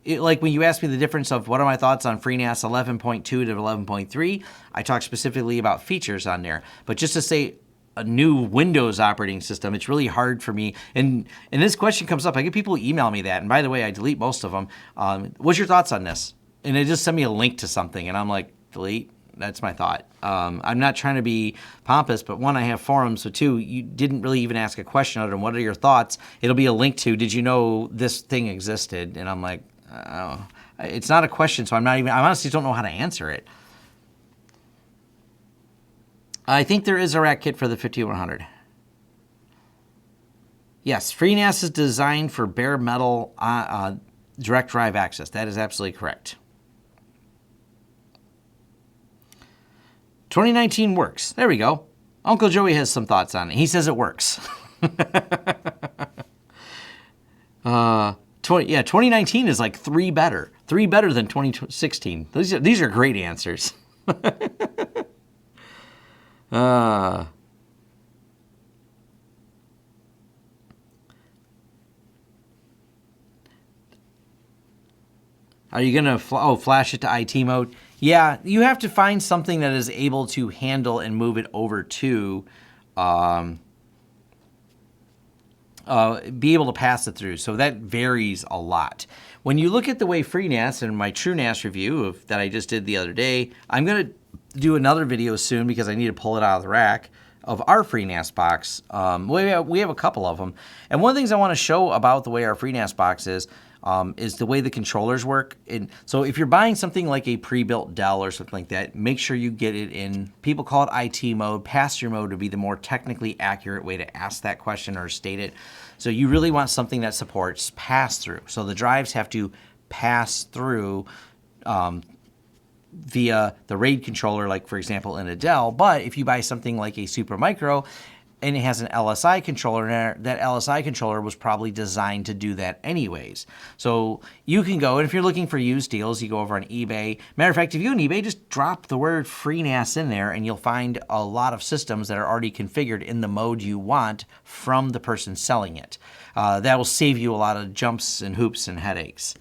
Like when you ask me the difference of what are my thoughts on FreeNAS 11.2 to 11.3, I talk specifically about features on there. But just to say a new Windows operating system, it's really hard for me. And this question comes up. I get people who email me that. And by the way, I delete most of them. What's your thoughts on this? And they just send me a link to something. And I'm like, delete? That's my thought. I'm not trying to be pompous, but one, I have forums. So two, you didn't really even ask a question other than what are your thoughts? It'll be a link to, did you know this thing existed? And I'm like, oh, it's not a question, so I honestly don't know how to answer it. I think there is a rack kit for the 5100. Yes, FreeNAS is designed for bare metal direct drive access. That is absolutely correct. 2019 works. There we go. Uncle Joey has some thoughts on it. He says it works. 2019 is like 3 better. 3 better than 2016. These are great answers. Are you going to flash it to IT mode? Yeah, you have to find something that is able to handle and move it over to be able to pass it through. So that varies a lot. When you look at the way FreeNAS and my TrueNAS review that I just did the other day, I'm going to do another video soon because I need to pull it out of the rack of our FreeNAS box. We have a couple of them. And one of the things I want to show about the way our FreeNAS box is the way the controllers work. And so if you're buying something like a pre-built Dell or something like that, make sure you get it in, people call it IT mode. Pass-through mode would be the more technically accurate way to ask that question or state it. So you really want something that supports pass-through. So the drives have to pass through via the RAID controller, like for example in a Dell. But if you buy something like a Supermicro and it has an LSI controller in there, that LSI controller was probably designed to do that anyways. So you can go, and if you're looking for used deals, you go over on eBay. Matter of fact, if you on eBay, just drop the word FreeNAS in there and you'll find a lot of systems that are already configured in the mode you want from the person selling it. That will save you a lot of jumps and hoops and headaches.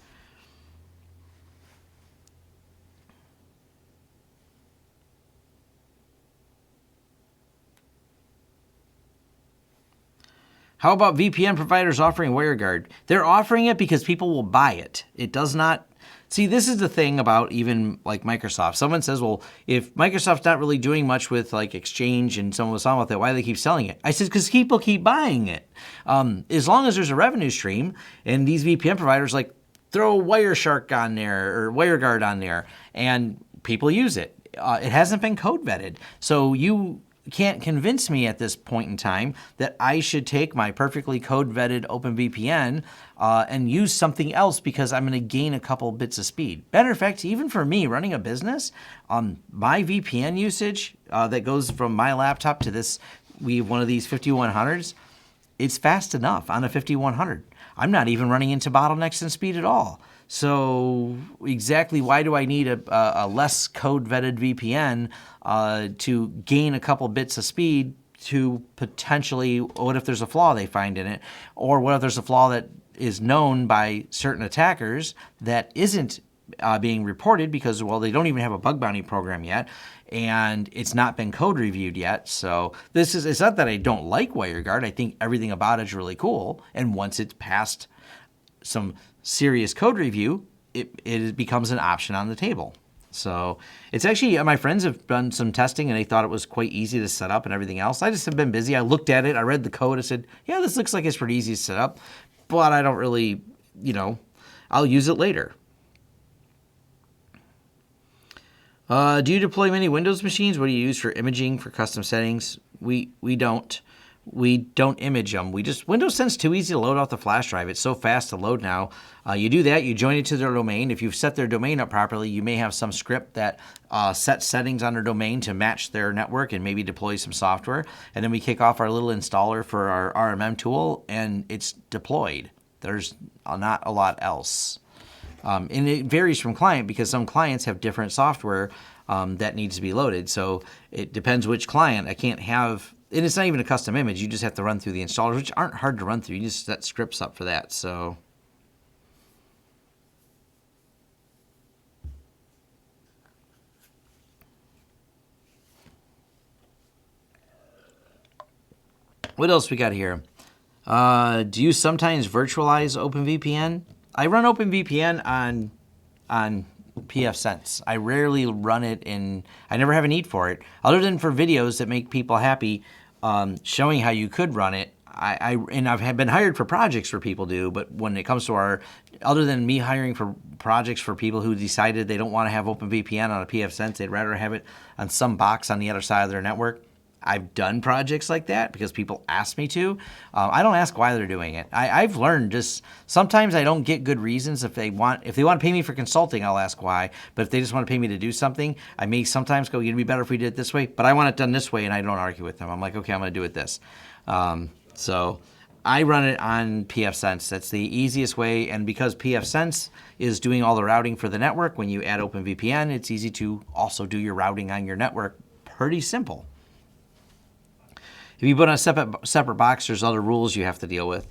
How about VPN providers offering WireGuard? They're offering it because people will buy it. It does not... See, this is the thing about even like Microsoft. Someone says, well, if Microsoft's not really doing much with like Exchange and someone was on with it, why do they keep selling it? I said, because people keep buying it. As long as there's a revenue stream and these VPN providers like throw Wireshark on there or WireGuard on there and people use it. It hasn't been code vetted. So you can't convince me at this point in time that I should take my perfectly code-vetted OpenVPN and use something else because I'm going to gain a couple bits of speed. Matter of fact, even for me running a business, my VPN usage that goes from my laptop to this, we have one of these 5100s, it's fast enough on a 5100. I'm not even running into bottlenecks in speed at all. So exactly why do I need a less code-vetted VPN to gain a couple bits of speed to potentially, what if there's a flaw they find in it? Or what if there's a flaw that is known by certain attackers that isn't being reported because, well, they don't even have a bug bounty program yet, and it's not been code reviewed yet. So it's not that I don't like WireGuard. I think everything about it is really cool. And once it's passed some serious code review, it becomes an option on the table. So it's actually, my friends have done some testing and they thought it was quite easy to set up and everything else. I just have been busy. I looked at it, I read the code, I said, yeah, this looks like it's pretty easy to set up, but I don't really, I'll use it later. Do you deploy many Windows machines? What do you use for imaging for custom settings? We don't. We don't image them. Windows 10's too easy to load off the flash drive. It's so fast to load now. You do that, you join it to their domain. If you've set their domain up properly, you may have some script that sets settings on their domain to match their network and maybe deploy some software. And then we kick off our little installer for our RMM tool, and it's deployed. There's not a lot else. And it varies from client because some clients have different software that needs to be loaded. So it depends which client. I can't have... And it's not even a custom image. You just have to run through the installers, which aren't hard to run through. You just set scripts up for that. So, what else we got here? Do you sometimes virtualize OpenVPN? I run OpenVPN on pfSense. I rarely run it I never have a need for it, other than for videos that make people happy. Showing how you could run it. I've been hired for projects for people do, but when it comes to other than me hiring for projects for people who decided they don't want to have OpenVPN on a pfSense, they'd rather have it on some box on the other side of their network. I've done projects like that because people ask me to. I don't ask why they're doing it. I've learned just sometimes I don't get good reasons. If they want to pay me for consulting, I'll ask why. But if they just want to pay me to do something, I may sometimes go, it'd be better if we did it this way. But I want it done this way, and I don't argue with them. I'm like, okay, I'm going to do it this. So I run it on pfSense. That's the easiest way. And because pfSense is doing all the routing for the network, when you add OpenVPN, it's easy to also do your routing on your network. Pretty simple. If you put on a separate box, there's other rules you have to deal with.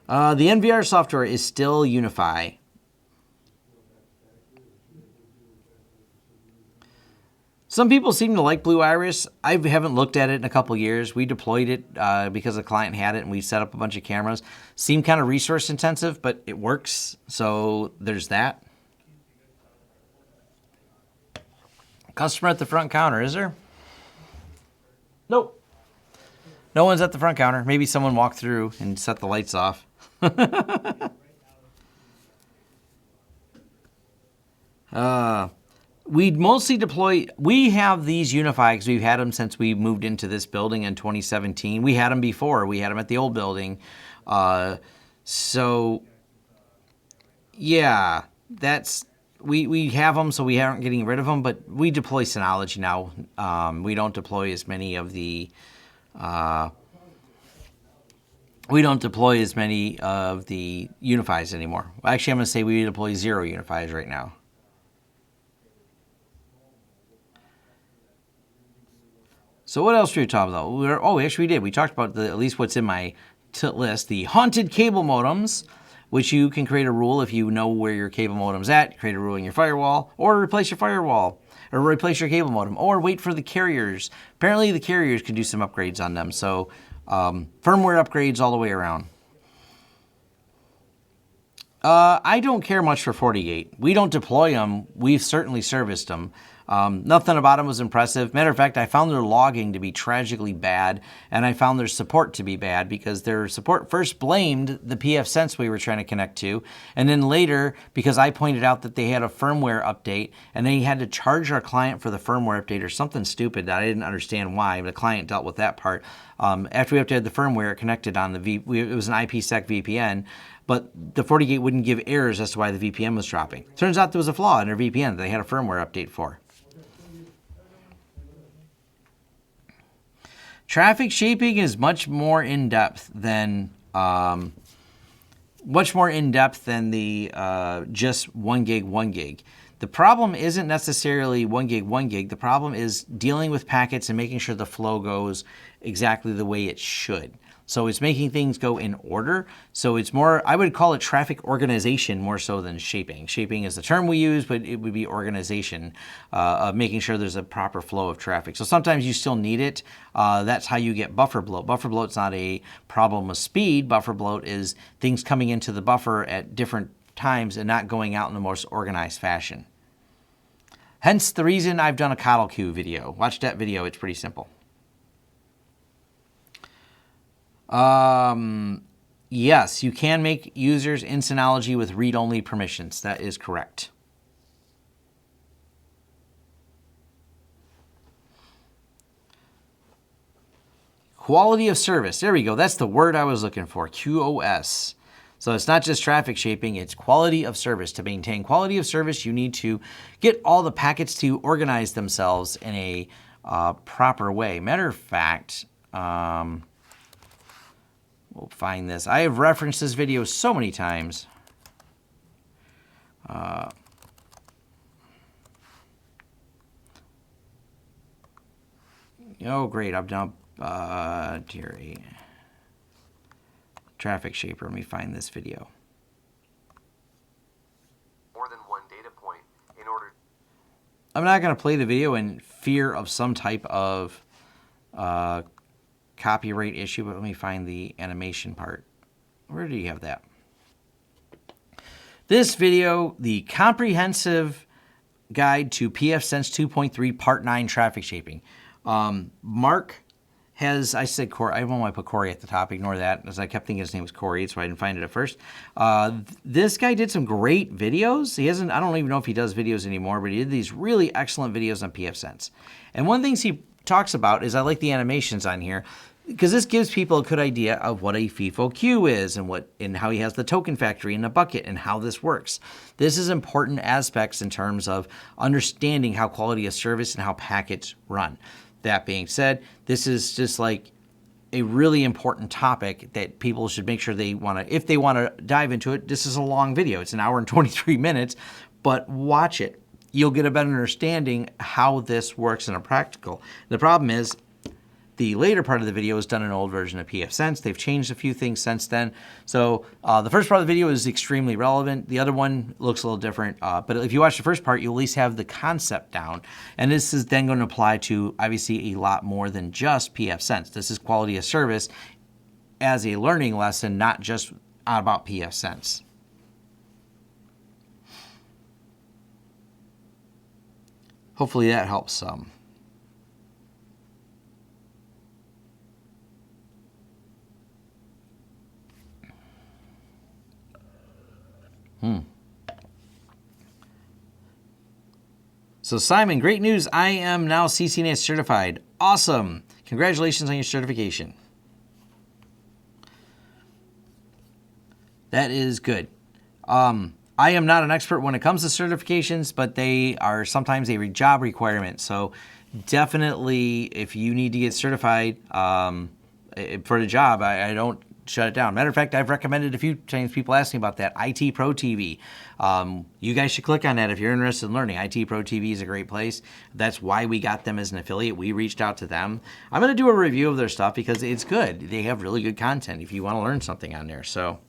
The NVR software is still UniFi. Some people seem to like Blue Iris. I haven't looked at it in a couple years. We deployed it because a client had it, and we set up a bunch of cameras. Seemed kind of resource intensive, but it works. So there's that. Customer at the front counter, is there? Nope. No one's at the front counter. Maybe someone walked through and set the lights off. We mostly deploy... We have these UniFi because we've had them since we moved into this building in 2017. We had them before. We had them at the old building. So, yeah, that's... We have them, so we aren't getting rid of them, but we deploy Synology now. We don't deploy as many of the UniFis anymore. Actually, I'm going to say we deploy 0 UniFis right now. So what else were we talking about? Actually we did. We talked about at least what's in my list, the haunted cable modems, which you can create a rule if you know where your cable modem's at. Create a rule in your firewall, or replace your firewall, or replace your cable modem, or wait for the carriers. Apparently the carriers can do some upgrades on them, so firmware upgrades all the way around. I don't care much for FortiGate. We don't deploy them. We've certainly serviced them. Nothing about them was impressive. Matter of fact, I found their logging to be tragically bad, and I found their support to be bad because their support first blamed the pfSense we were trying to connect to, and then later, because I pointed out that they had a firmware update, and they had to charge our client for the firmware update or something stupid that I didn't understand why, but the client dealt with that part. After we updated the firmware, it connected on it was an IPsec VPN, but the FortiGate wouldn't give errors as to why the VPN was dropping. Turns out there was a flaw in their VPN that they had a firmware update for. Traffic shaping is much more in depth than the just 1 gig, 1 gig. The problem isn't necessarily 1 gig, 1 gig. The problem is dealing with packets and making sure the flow goes exactly the way it should. So it's making things go in order. So it's more, I would call it traffic organization more so than shaping. Shaping is the term we use, but it would be organization of making sure there's a proper flow of traffic. So sometimes you still need it. That's how you get buffer bloat. Buffer bloat's not a problem with speed. Buffer bloat is things coming into the buffer at different times and not going out in the most organized fashion. Hence the reason I've done a coddle queue video. Watch that video, it's pretty simple. Yes, you can make users in Synology with read-only permissions. That is correct. Quality of service. There we go. That's the word I was looking for. QoS. So it's not just traffic shaping, it's quality of service. To maintain quality of service, you need to get all the packets to organize themselves in a proper way. Matter of fact, we'll find this. I have referenced this video so many times. Oh, great. I've done tier 8. Traffic shaper. Let me find this video. More than one data point in order. I'm not going to play the video in fear of some type of copyright issue, but let me find the animation part. Where do you have that? This video, the comprehensive guide to pfSense 2.3 Part 9 traffic shaping. Mark has, I said Corey, I want to put Corey at the top, ignore that, as I kept thinking his name was Corey, so I didn't find it at first. This guy did some great videos. He hasn't, I don't even know if he does videos anymore, but he did these really excellent videos on pfSense. And one of the things he talks about is, I like the animations on here, because this gives people a good idea of what a FIFO queue is and how he has the token factory in the bucket and how this works. This is important aspects in terms of understanding how quality of service and how packets run. That being said, this is just like a really important topic that people should make sure they want to, if they want to dive into it. This is a long video. It's an hour and 23 minutes, but watch it. You'll get a better understanding how this works in a practical. The problem is, the later part of the video is done in an old version of pfSense. They've changed a few things since then. So the first part of the video is extremely relevant. The other one looks a little different. But if you watch the first part, you'll at least have the concept down. And this is then going to apply to, obviously, a lot more than just pfSense. This is quality of service as a learning lesson, not just about pfSense. Hopefully that helps some. So Simon, great news. I am now CCNA certified. Awesome. Congratulations on your certification. That is good. I am not an expert when it comes to certifications, but they are sometimes a job requirement. So definitely, if you need to get certified for the job, I don't shut it down. Matter of fact, I've recommended a few times, people ask me about that, IT Pro TV. You guys should click on that if you're interested in learning. IT Pro TV is a great place. That's why we got them as an affiliate. We reached out to them. I'm going to do a review of their stuff because it's good. They have really good content if you want to learn something on there. So,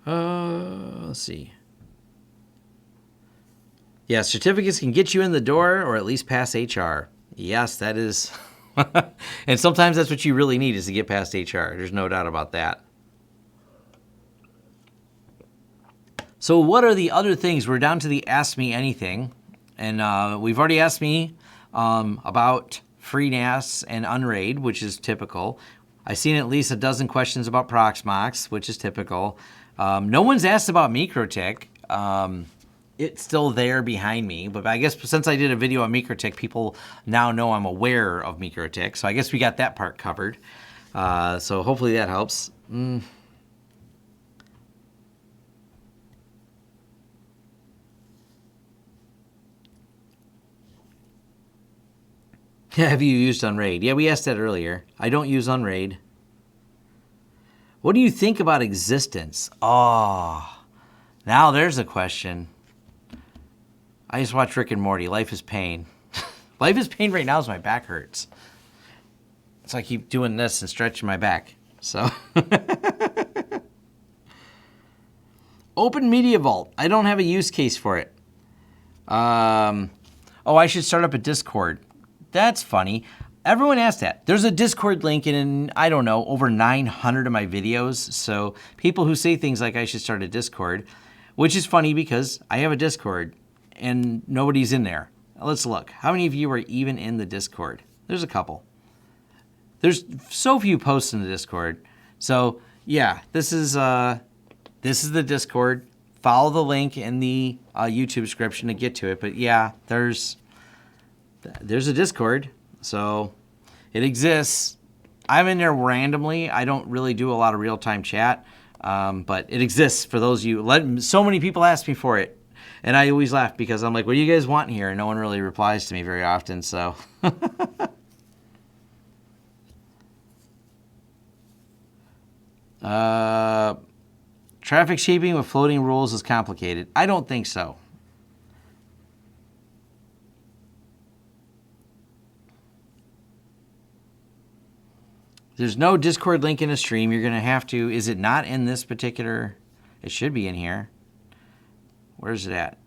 let's see. Yeah, certificates can get you in the door or at least pass HR. Yes, that is... And sometimes that's what you really need, is to get past HR. There's no doubt about that. So what are the other things? We're down to the Ask Me Anything. And we've already asked me about FreeNAS and Unraid, which is typical. I've seen at least a dozen questions about Proxmox, which is typical. No one's asked about MikroTik. It's still there behind me, but I guess since I did a video on MikroTik, people now know I'm aware of MikroTik. So I guess we got that part covered. So hopefully that helps. Have you used Unraid? Yeah, we asked that earlier. I don't use Unraid. What do you think about existence? Oh, now there's a question. I just watched Rick and Morty. Life is pain. Life is pain right now as my back hurts. So I keep doing this and stretching my back. So Open Media Vault. I don't have a use case for it. Oh, I should start up a Discord. That's funny. Everyone asks that. There's a Discord link in, I don't know, over 900 of my videos. So people who say things like I should start a Discord, which is funny because I have a Discord and nobody's in there. Let's look. How many of you are even in the Discord? There's a couple. There's so few posts in the Discord. So yeah, this is the Discord. Follow the link in the YouTube description to get to it. But yeah, there's a Discord, so it exists. I'm in there randomly. I don't really do a lot of real-time chat, but it exists for those of you. So many people ask me for it, and I always laugh because I'm like, what do you guys want here? And no one really replies to me very often, so. Traffic shaping with floating rules is complicated. I don't think so. There's no Discord link in a stream. You're going to have to. Is it not in this particular? It should be in here. Where's it at?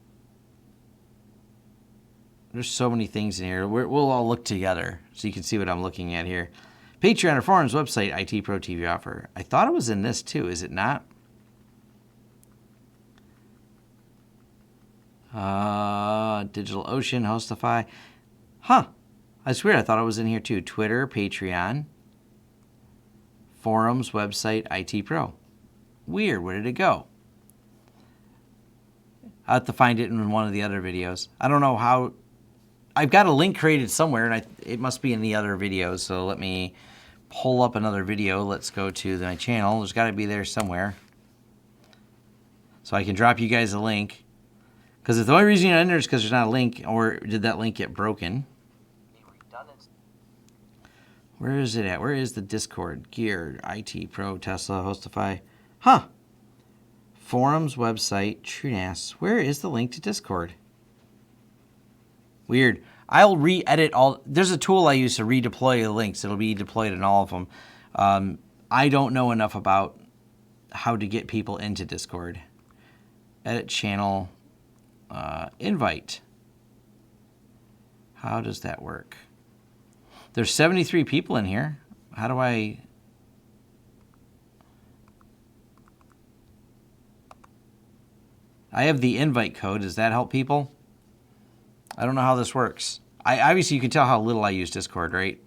There's so many things in here. We'll all look together so you can see what I'm looking at here. Patreon or forums website, IT Pro TV offer. I thought it was in this too. Is it not? DigitalOcean, HostiFi. Huh. I swear I thought it was in here too. Twitter, Patreon, forums, website, IT Pro. Weird. Where did it go? I'll have to find it in one of the other videos. I don't know how. I've got a link created somewhere, and it must be in the other videos. So let me pull up another video. Let's go to my channel. There's got to be there somewhere. So I can drop you guys a link. Because if the only reason you're in there is because there's not a link, or did that link get broken? Where is it at? Where is the Discord? Gear, IT Pro, Tesla, HostiFi. Huh. Forums, website, TrueNAS. Where is the link to Discord? Weird. I'll re-edit all. There's a tool I use to redeploy the links. It'll be deployed in all of them. I don't know enough about how to get people into Discord. Edit channel. Invite. How does that work? There's 73 people in here. How do I... I have the invite code. Does that help people? I don't know how this works. Obviously, you can tell how little I use Discord, right?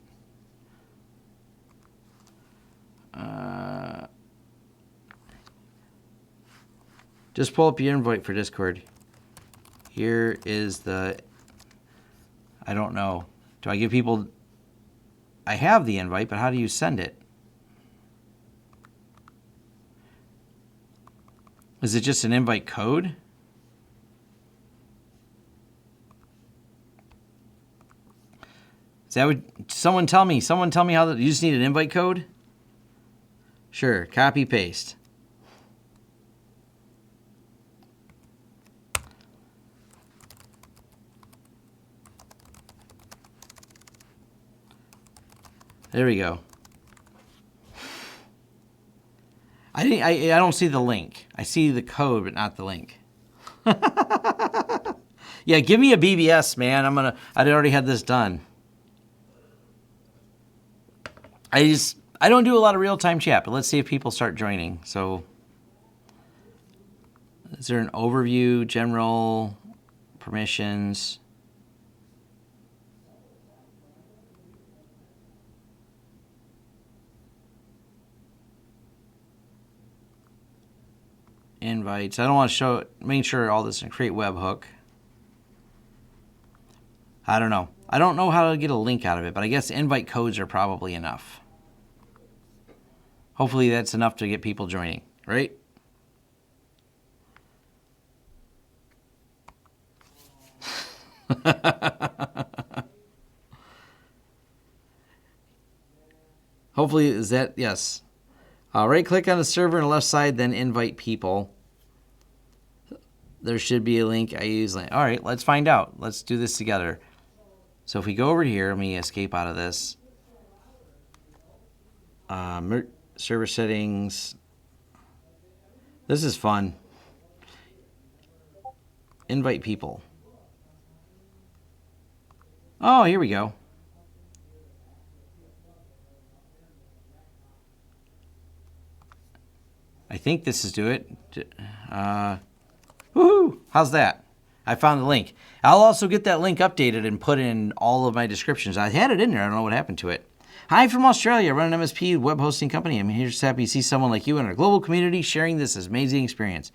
Just pull up your invite for Discord. Here is the... I don't know. Do I give people... I have the invite, but how do you send it? Is it just an invite code? Is that what... Someone tell me how you just need an invite code? Sure, copy, paste. There we go. I don't see the link. I see the code, but not the link. Yeah, give me a BBS, man. I'd already had this done. I don't do a lot of real-time chat, but let's see if people start joining. So, is there an overview, general, permissions? Invites. I don't want to show it. Make sure all this and create webhook. I don't know. I don't know how to get a link out of it, but I guess invite codes are probably enough. Hopefully that's enough to get people joining, right? Hopefully, is that, yes. Right click on the server on the left side, then invite people. There should be a link. I use link. All right, let's find out. Let's do this together. So if we go over here, let me escape out of this. Server settings. This is fun. Invite people. Oh, here we go. I think this is do it. Woohoo! How's that? I found the link. I'll also get that link updated and put in all of my descriptions. I had it in there. I don't know what happened to it. Hi from Australia. I run an MSP web hosting company. I'm here just happy to see someone like you in our global community sharing this amazing experience.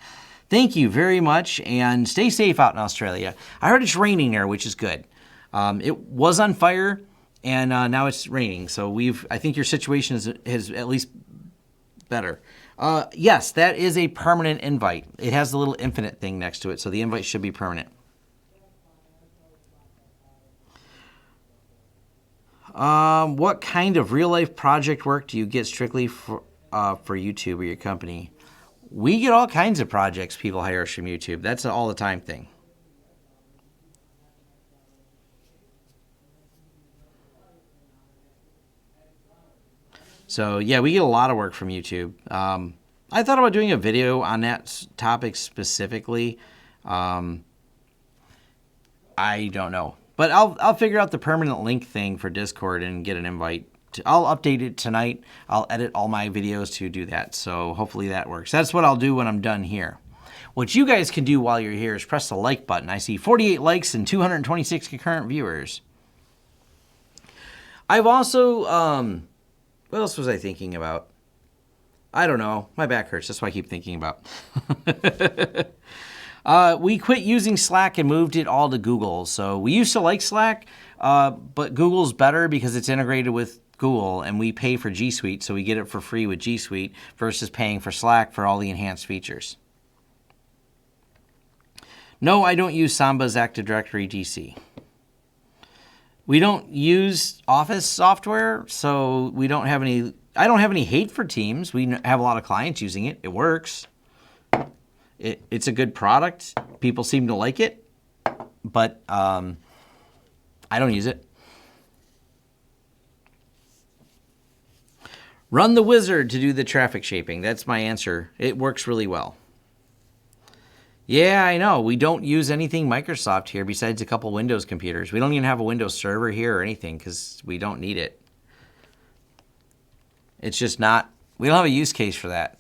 Thank you very much, and stay safe out in Australia. I heard it's raining there, which is good. It was on fire, and now it's raining. So I think your situation is at least better. Yes, that is a permanent invite. It has the little infinite thing next to it, so the invite should be permanent. What kind of real-life project work do you get strictly for YouTube or your company? We get all kinds of projects people hire us from YouTube. That's an all-the-time thing. So, yeah, we get a lot of work from YouTube. I thought about doing a video on that topic specifically. I don't know. But I'll figure out the permanent link thing for Discord and get an invite. I'll update it tonight. I'll edit all my videos to do that. So hopefully that works. That's what I'll do when I'm done here. What you guys can do while you're here is press the like button. I see 48 likes and 226 concurrent viewers. I've also, what else was I thinking about? I don't know. My back hurts. That's what I keep thinking about. We quit using Slack and moved it all to Google. So we used to like Slack, but Google's better because it's integrated with Google, and we pay for G Suite, so we get it for free with G Suite versus paying for Slack for all the enhanced features. No, I don't use Samba's Active Directory DC. We don't use Office software, so we don't have any. I don't have any hate for Teams. We have a lot of clients using it. It works. It's a good product. People seem to like it, but I don't use it. Run the wizard to do the traffic shaping. That's my answer. It works really well. Yeah, I know. We don't use anything Microsoft here besides a couple Windows computers. We don't even have a Windows server here or anything because we don't need it. It's just not, we don't have a use case for that.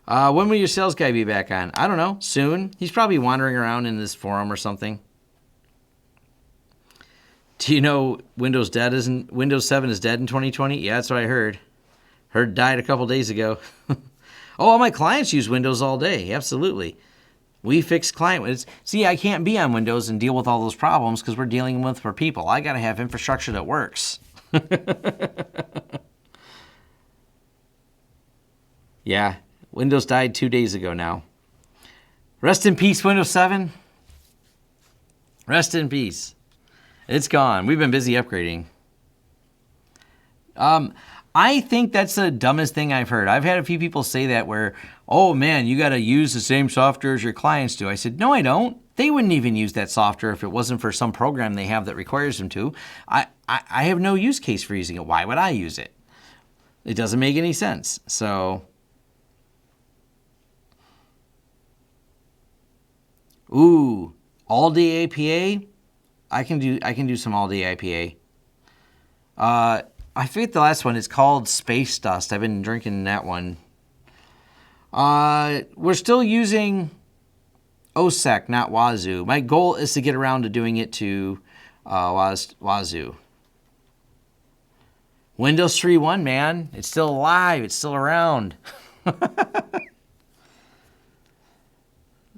When will your sales guy be back on? I don't know. Soon. He's probably wandering around in this forum or something. Do you know Windows 7 is dead in 2020? Yeah, that's what I heard. Heard died a couple days ago. Oh, all my clients use Windows all day. Absolutely. We fix client. See, I can't be on Windows and deal with all those problems because we're dealing with for people. I got to have infrastructure that works. Yeah, Windows died 2 days ago now. Rest in peace, Windows 7. Rest in peace. It's gone. We've been busy upgrading. I think that's the dumbest thing I've heard. I've had a few people say that where, oh man, you got to use the same software as your clients do. I said, no, I don't. They wouldn't even use that software if it wasn't for some program they have that requires them to. I have no use case for using it. Why would I use it? It doesn't make any sense. So, ooh, all-day APA. I can do some all-day IPA. I forget the last one. It's called Space Dust. I've been drinking that one. We're still using OSEC, not Wazoo. My goal is to get around to doing it to Wazoo. Windows 3.1, man. It's still alive. It's still around.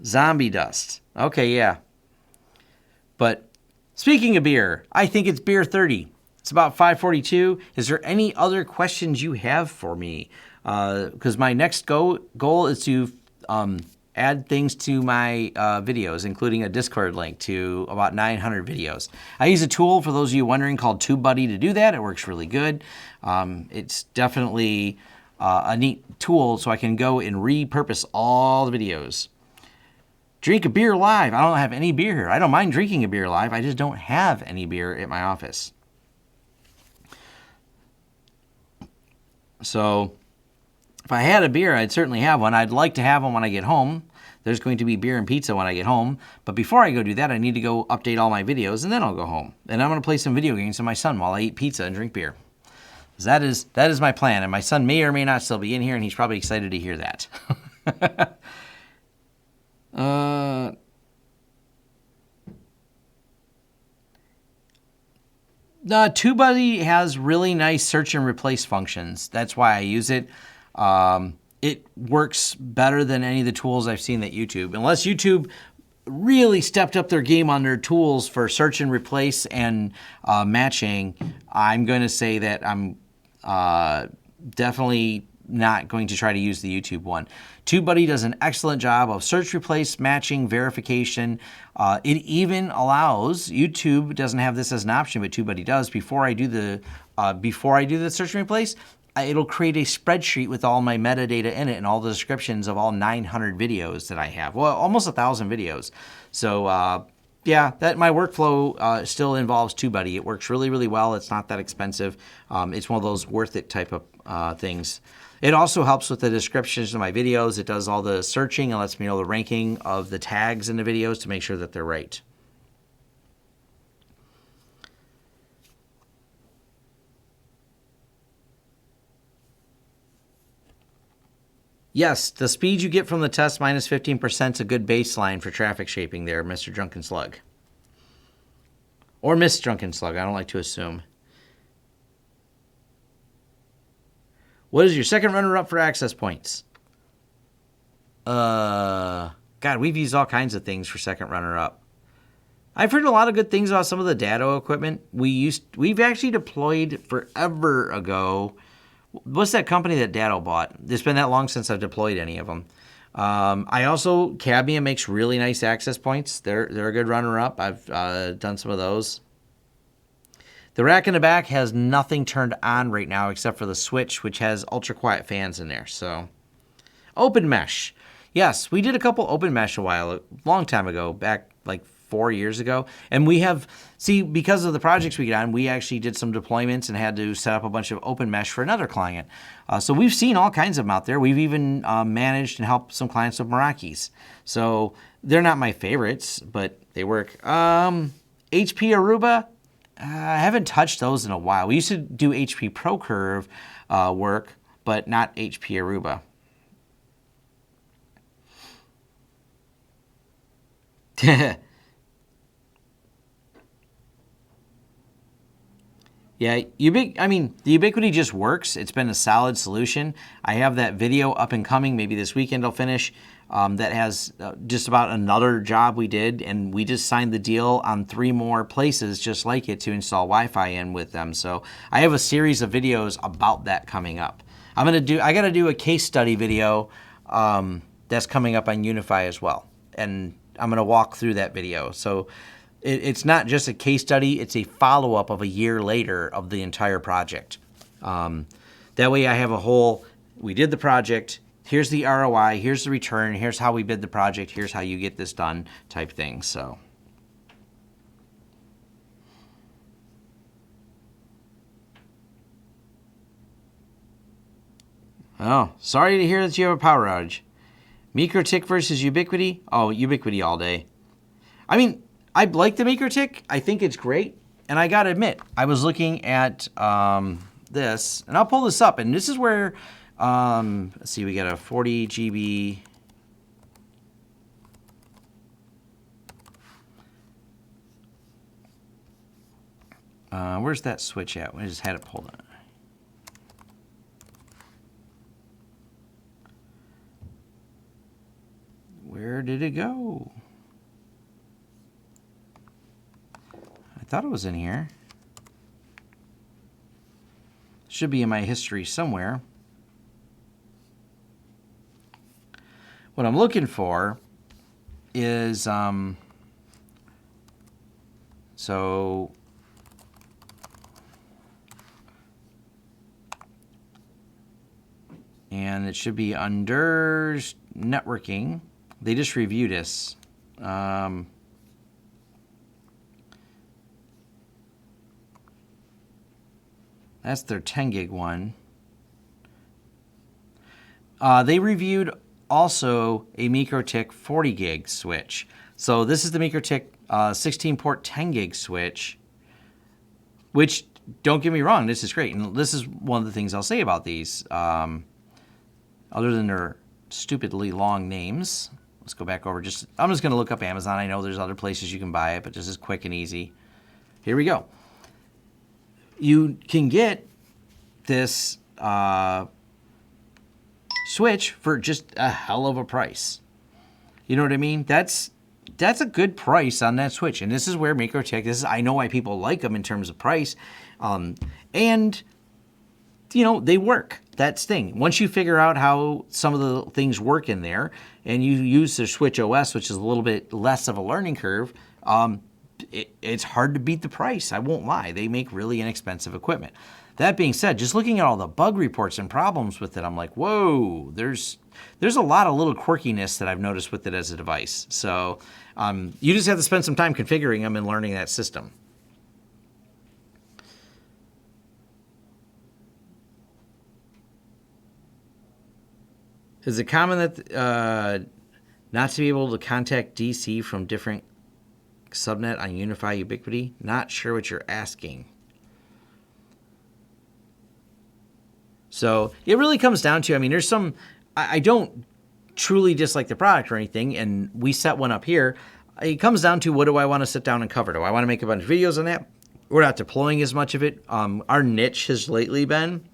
Zombie Dust. Okay, yeah. But speaking of beer, I think it's beer 30. It's about 5:42. Is there any other questions you have for me? Because my next goal is to add things to my videos, including a Discord link to about 900 videos. I use a tool, for those of you wondering, called TubeBuddy to do that. It works really good. It's definitely a neat tool, so I can go and repurpose all the videos. Drink a beer live. I don't have any beer here. I don't mind drinking a beer live. I just don't have any beer at my office. So if I had a beer, I'd certainly have one. I'd like to have one when I get home. There's going to be beer and pizza when I get home. But before I go do that, I need to go update all my videos, and then I'll go home. And I'm going to play some video games with my son while I eat pizza and drink beer. That is my plan. And my son may or may not still be in here, and he's probably excited to hear that. TubeBuddy has really nice search and replace functions. That's why I use it. It works better than any of the tools I've seen at YouTube. Unless YouTube really stepped up their game on their tools for search and replace and matching, I'm going to say that I'm definitely not going to try to use the YouTube one. TubeBuddy does an excellent job of search, replace, matching, verification. It even allows, YouTube doesn't have this as an option, but TubeBuddy does. Before I do the search and replace, it'll create a spreadsheet with all my metadata in it and all the descriptions of all 900 videos that I have. Well, almost 1,000 videos. So yeah, that my workflow still involves TubeBuddy. It works really, really well. It's not that expensive. It's one of those worth it type of things. It also helps with the descriptions of my videos. It does all the searching and lets me know the ranking of the tags in the videos to make sure that they're right. Yes, the speed you get from the test minus 15% is a good baseline for traffic shaping there, Mr. Drunken Slug. Or Miss Drunken Slug, I don't like to assume. What is your second runner-up for access points? God, we've used all kinds of things for second runner-up. I've heard a lot of good things about some of the Datto equipment. We've actually deployed forever ago. What's that company that Datto bought? It's been that long since I've deployed any of them. I also, Cadmium makes really nice access points. They're a good runner-up. I've done some of those. The rack in the back has nothing turned on right now except for the switch, which has ultra-quiet fans in there. So, Open Mesh. Yes, we did a couple Open Mesh a long time ago, back like 4 years ago. And we have, because of the projects we get on, we actually did some deployments and had to set up a bunch of Open Mesh for another client. So we've seen all kinds of them out there. We've even managed and helped some clients with Meraki's. So they're not my favorites, but they work. HP Aruba, I haven't touched those in a while. We used to do HP ProCurve work, but not HP Aruba. Yeah, the Ubiquiti just works. It's been a solid solution. I have that video up and coming. Maybe this weekend I'll finish. That has just about another job we did, and we just signed the deal on 3 more places just like it to install Wi-Fi in with them. So I have a series of videos about that coming up. I got to do a case study video that's coming up on UniFi as well, and I'm going to walk through that video. So it's not just a case study, it's a follow-up of a year later of the entire project. That way I have we did the project, here's the ROI, here's the return, here's how we bid the project, here's how you get this done type thing. So, oh, sorry to hear that you have a power outage. MikroTik versus Ubiquiti? Oh, Ubiquiti all day. I mean, I like the MikroTik. I think it's great. And I got to admit, I was looking at this, and I'll pull this up. And this is where, let's see, we got a 40 GB. Where's that switch at? I just had it pulled up. Where did it go? I thought it was in here. Should be in my history somewhere. What I'm looking for is so and it should be under networking. They just reviewed this. That's their 10 gig one. They reviewed also a MikroTik 40 gig switch. So this is the MikroTik 16 port 10 gig switch, which, don't get me wrong, this is great. And this is one of the things I'll say about these. Other than their stupidly long names. Let's go back over. I'm just going to look up Amazon. I know there's other places you can buy it, but this is quick and easy. Here we go. You can get this switch for just a hell of a price. You know what I mean? That's a good price on that switch. And this is where MikroTik, I know why people like them in terms of price. And, you know, they work. That's the thing. Once you figure out how some of the things work in there and you use their Switch OS, which is a little bit less of a learning curve, it's hard to beat the price. I won't lie. They make really inexpensive equipment. That being said, just looking at all the bug reports and problems with it, I'm like, whoa, there's a lot of little quirkiness that I've noticed with it as a device. So you just have to spend some time configuring them and learning that system. Is it common that not to be able to contact DC from different subnet on UniFi Ubiquity? Not sure what you're asking. So it really comes down to, I mean, there's some, I don't truly dislike the product or anything, and we set one up here. It comes down to, what do I want to sit down and cover? Do I want to make a bunch of videos on that? We're not deploying as much of it. Our niche has lately been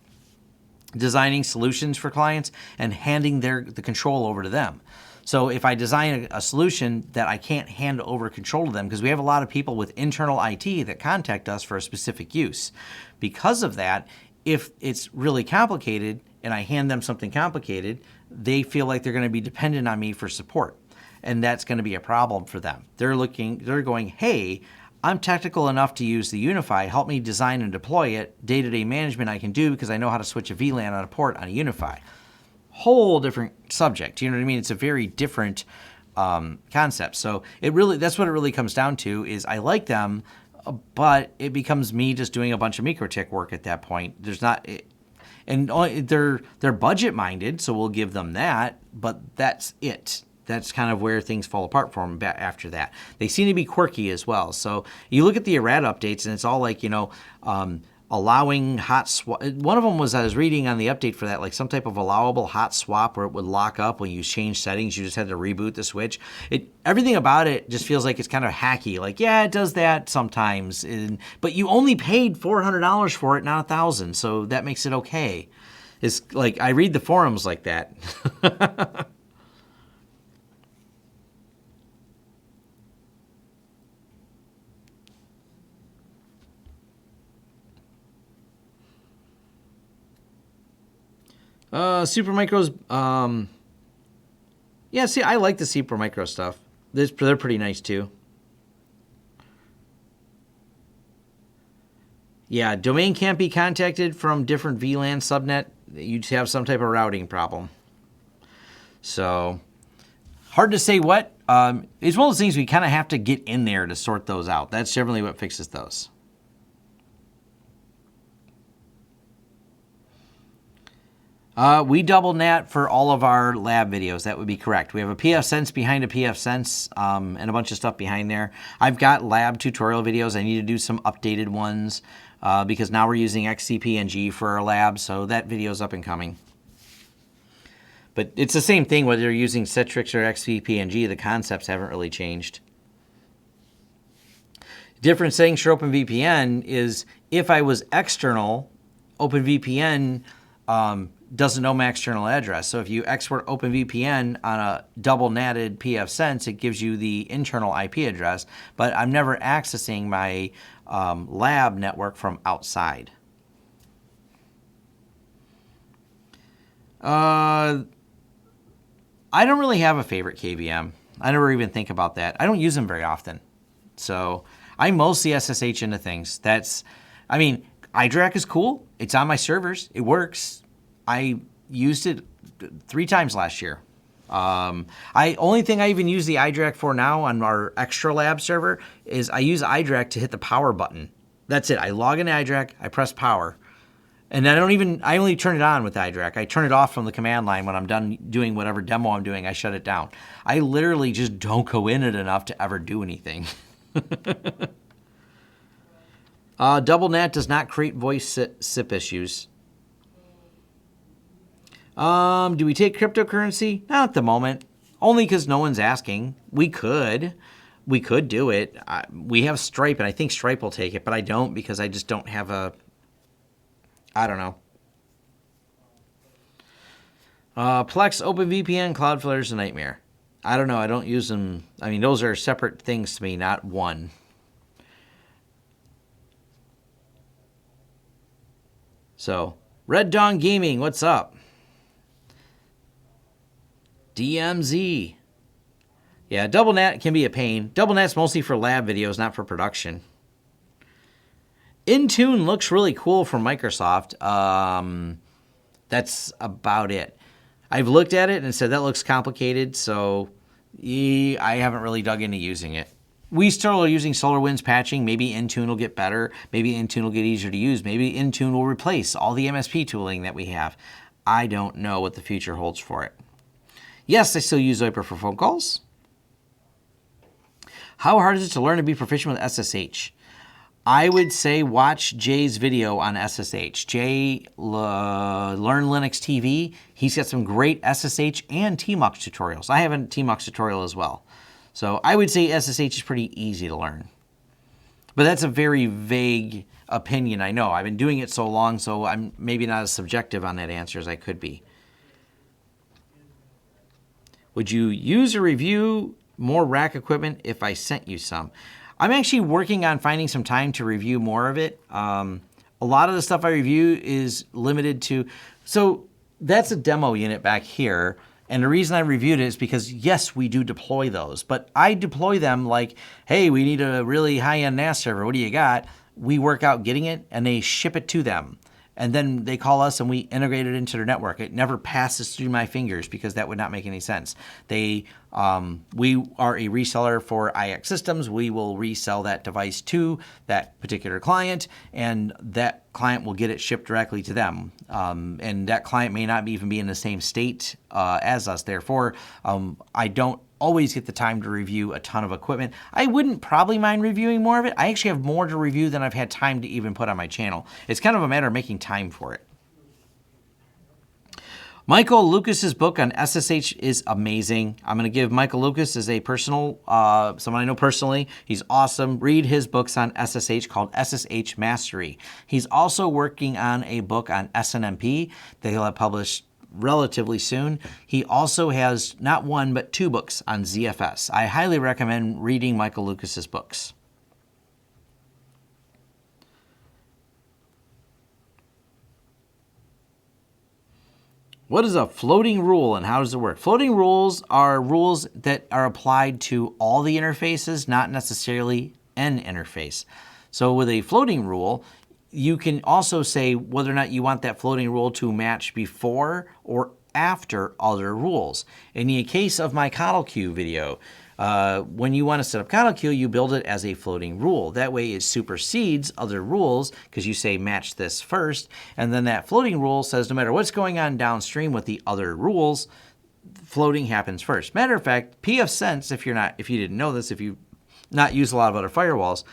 designing solutions for clients and handing the control over to them. So if I design a solution that I can't hand over control to them, because we have a lot of people with internal IT that contact us for a specific use. Because of that, if it's really complicated and I hand them something complicated, they feel like they're going to be dependent on me for support. And that's going to be a problem for them. They're going, hey, I'm technical enough to use the UniFi. Help me design and deploy it. Day-to-day management I can do because I know how to switch a VLAN on a port on a UniFi. Whole different subject. You know what I mean? It's a very different concept. So that's what it really comes down to is I like them, but it becomes me just doing a bunch of MikroTik work at that point. There's not, and they're budget minded, so we'll give them that, but that's it. That's kind of where things fall apart for them after that. They seem to be quirky as well. So you look at the errata updates, and it's all like, allowing hot swap. One of them was, I was reading on the update for that, like some type of allowable hot swap where it would lock up when you change settings. You just had to reboot the switch. Everything about it just feels like it's kind of hacky. Like, yeah, it does that sometimes, but you only paid $400 for it, not $1,000. So that makes it okay. It's like, I read the forums like that. Supermicros, yeah, see, I like the Supermicro stuff. They're pretty nice too. Yeah, domain can't be contacted from different VLAN subnet. You'd have some type of routing problem. So, hard to say what. It's one of those things we kind of have to get in there to sort those out. That's generally what fixes those. We double NAT for all of our lab videos. That would be correct. We have a pfSense behind a pfSense and a bunch of stuff behind there. I've got lab tutorial videos. I need to do some updated ones because now we're using XCP-NG for our lab, so that video's up and coming. But it's the same thing whether you're using Citrix or XCP-NG. The concepts haven't really changed. Different settings for OpenVPN is if I was external, OpenVPN doesn't know my external address. So if you export OpenVPN on a double natted pfSense, it gives you the internal IP address, but I'm never accessing my lab network from outside. I don't really have a favorite KVM. I never even think about that. I don't use them very often. So I mostly SSH into things. iDRAC is cool. It's on my servers. It works. I used it 3 times last year. Only thing I even use the iDirect for now on our extra lab server is I use iDirect to hit the power button. That's it. I log into iDirect, I press power. And I only turn it on with iDirect. I turn it off from the command line when I'm done doing whatever demo I'm doing. I shut it down. I literally just don't go in it enough to ever do anything. DoubleNet does not create voice SIP issues. Do we take cryptocurrency? Not at the moment. Only because no one's asking. We could do it. We have Stripe, and I think Stripe will take it, but I don't because I just don't have I don't know. Plex, OpenVPN, Cloudflare is a nightmare. I don't know. I don't use them. I mean, those are separate things to me, not one. So, Red Dawn Gaming, what's up? DMZ. Yeah, DoubleNet can be a pain. DoubleNet's mostly for lab videos, not for production. Intune looks really cool from Microsoft. That's about it. I've looked at it and said that looks complicated, so I haven't really dug into using it. We still are using SolarWinds patching. Maybe Intune will get better. Maybe Intune will get easier to use. Maybe Intune will replace all the MSP tooling that we have. I don't know what the future holds for it. Yes, I still use Viper for phone calls. How hard is it to learn to be proficient with SSH? I would say watch Jay's video on SSH. Jay, Learn Linux TV. He's got some great SSH and TMUX tutorials. I have a TMUX tutorial as well. So I would say SSH is pretty easy to learn. But that's a very vague opinion, I know. I've been doing it so long, so I'm maybe not as subjective on that answer as I could be. Would you use or review more rack equipment if I sent you some? I'm actually working on finding some time to review more of it. A lot of the stuff I review is limited to... So that's a demo unit back here. And the reason I reviewed it is because, yes, we do deploy those. But I deploy them like, hey, we need a really high-end NAS server. What do you got? We work out getting it, and they ship it to them. And then they call us and we integrate it into their network. It never passes through my fingers because that would not make any sense. We are a reseller for IX systems. We will resell that device to that particular client, and that client will get it shipped directly to them. And that client may not even be in the same state as us. Therefore, I don't always get the time to review a ton of equipment. I wouldn't probably mind reviewing more of it. I actually have more to review than I've had time to even put on my channel. It's kind of a matter of making time for it. Michael Lucas's book on SSH is amazing. I'm going to give Michael Lucas as a personal, someone I know personally. He's awesome. Read his books on SSH called SSH Mastery. He's also working on a book on SNMP that he'll have published relatively soon. He also has not one, but 2 books on ZFS. I highly recommend reading Michael Lucas's books. What is a floating rule and how does it work? Floating rules are rules that are applied to all the interfaces, not necessarily an interface. So with a floating rule, you can also say whether or not you want that floating rule to match before or after other rules. In the case of my CoddleQ video, when you want to set up CoddleQ, you build it as a floating rule. That way it supersedes other rules because you say match this first, and then that floating rule says no matter what's going on downstream with the other rules, floating happens first. Matter of fact, pfSense, if you didn't know this, if you not use a lot of other firewalls.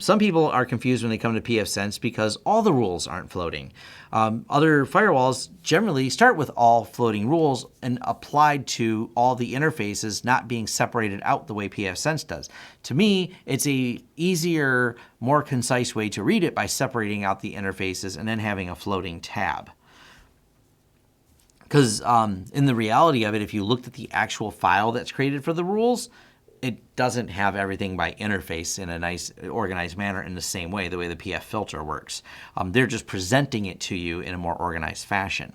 Some people are confused when they come to pfSense because all the rules aren't floating. Other firewalls generally start with all floating rules and applied to all the interfaces not being separated out the way pfSense does. To me, it's a easier, more concise way to read it by separating out the interfaces and then having a floating tab. Because in the reality of it, if you looked at the actual file that's created for the rules, it doesn't have everything by interface in a nice organized manner in the same way, the way the PF filter works. They're just presenting it to you in a more organized fashion.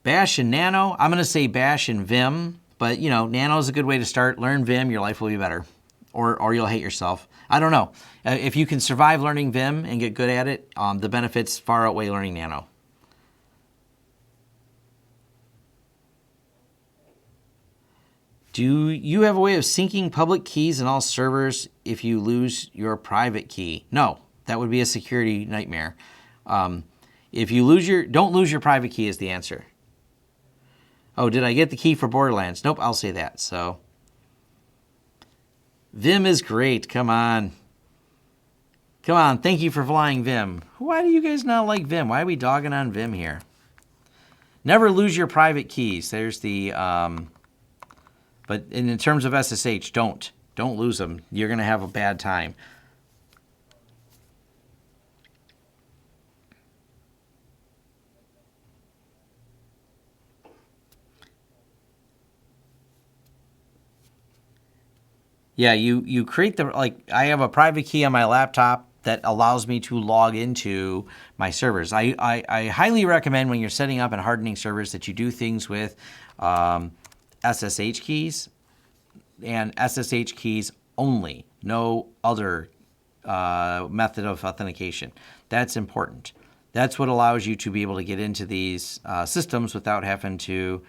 Bash and Nano. I'm going to say Bash and Vim, but you know, Nano is a good way to start. Learn Vim, your life will be better. or you'll hate yourself. I don't know. If you can survive learning Vim and get good at it, the benefits far outweigh learning Nano. Do you have a way of syncing public keys in all servers if you lose your private key? No, that would be a security nightmare. If you don't lose your private key is the answer. Oh, did I get the key for Borderlands? Nope, I'll say that. So, Vim is great. Come on. Come on, thank you for flying Vim. Why do you guys not like Vim? Why are we dogging on Vim here? Never lose your private keys. There's the... But in terms of SSH, don't lose them. You're going to have a bad time. Yeah, you create the, like, I have a private key on my laptop that allows me to log into my servers. I highly recommend when you're setting up and hardening servers that you do things with SSH keys and SSH keys only, no other method of authentication. That's important. That's what allows you to be able to get into these systems without having to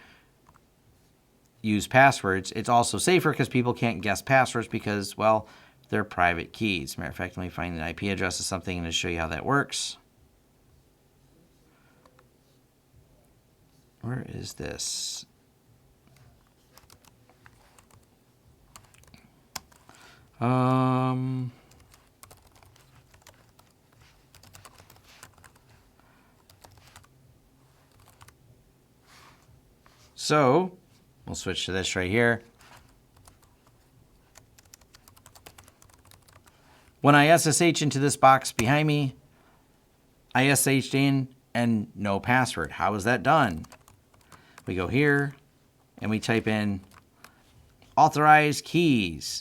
use passwords. It's also safer because people can't guess passwords because, well, they're private keys. Matter of fact, let me find an IP address of something and to show you how that works. Where is this? So, we'll switch to this right here. When I SSH into this box behind me, I SSH'd in and no password. How is that done? We go here and we type in authorized keys.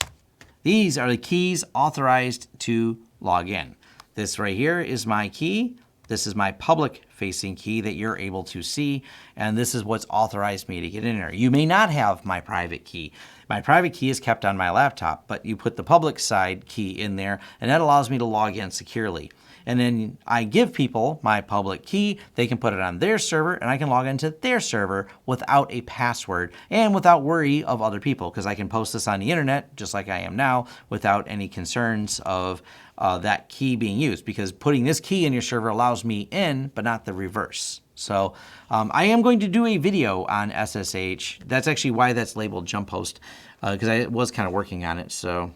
These are the keys authorized to log in. This right here is my key. This is my public-facing key that you're able to see, and this is what's authorized me to get in there. You may not have my private key. My private key is kept on my laptop, but you put the public side key in there, and that allows me to log in securely. And then I give people my public key. They can put it on their server, and I can log into their server without a password and without worry of other people, because I can post this on the internet, just like I am now, without any concerns of that key being used, because putting this key in your server allows me in, but not the reverse. So I am going to do a video on SSH. That's actually why that's labeled jump host, because I was kind of working on it. So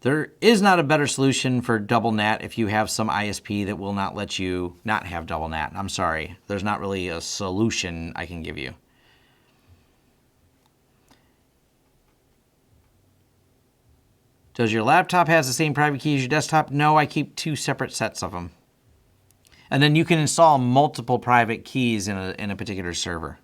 there is not a better solution for double NAT if you have some ISP that will not let you not have double NAT. I'm sorry. There's not really a solution I can give you. Does your laptop has the same private key as your desktop? No, I keep two separate sets of them. And then you can install multiple private keys in a particular server.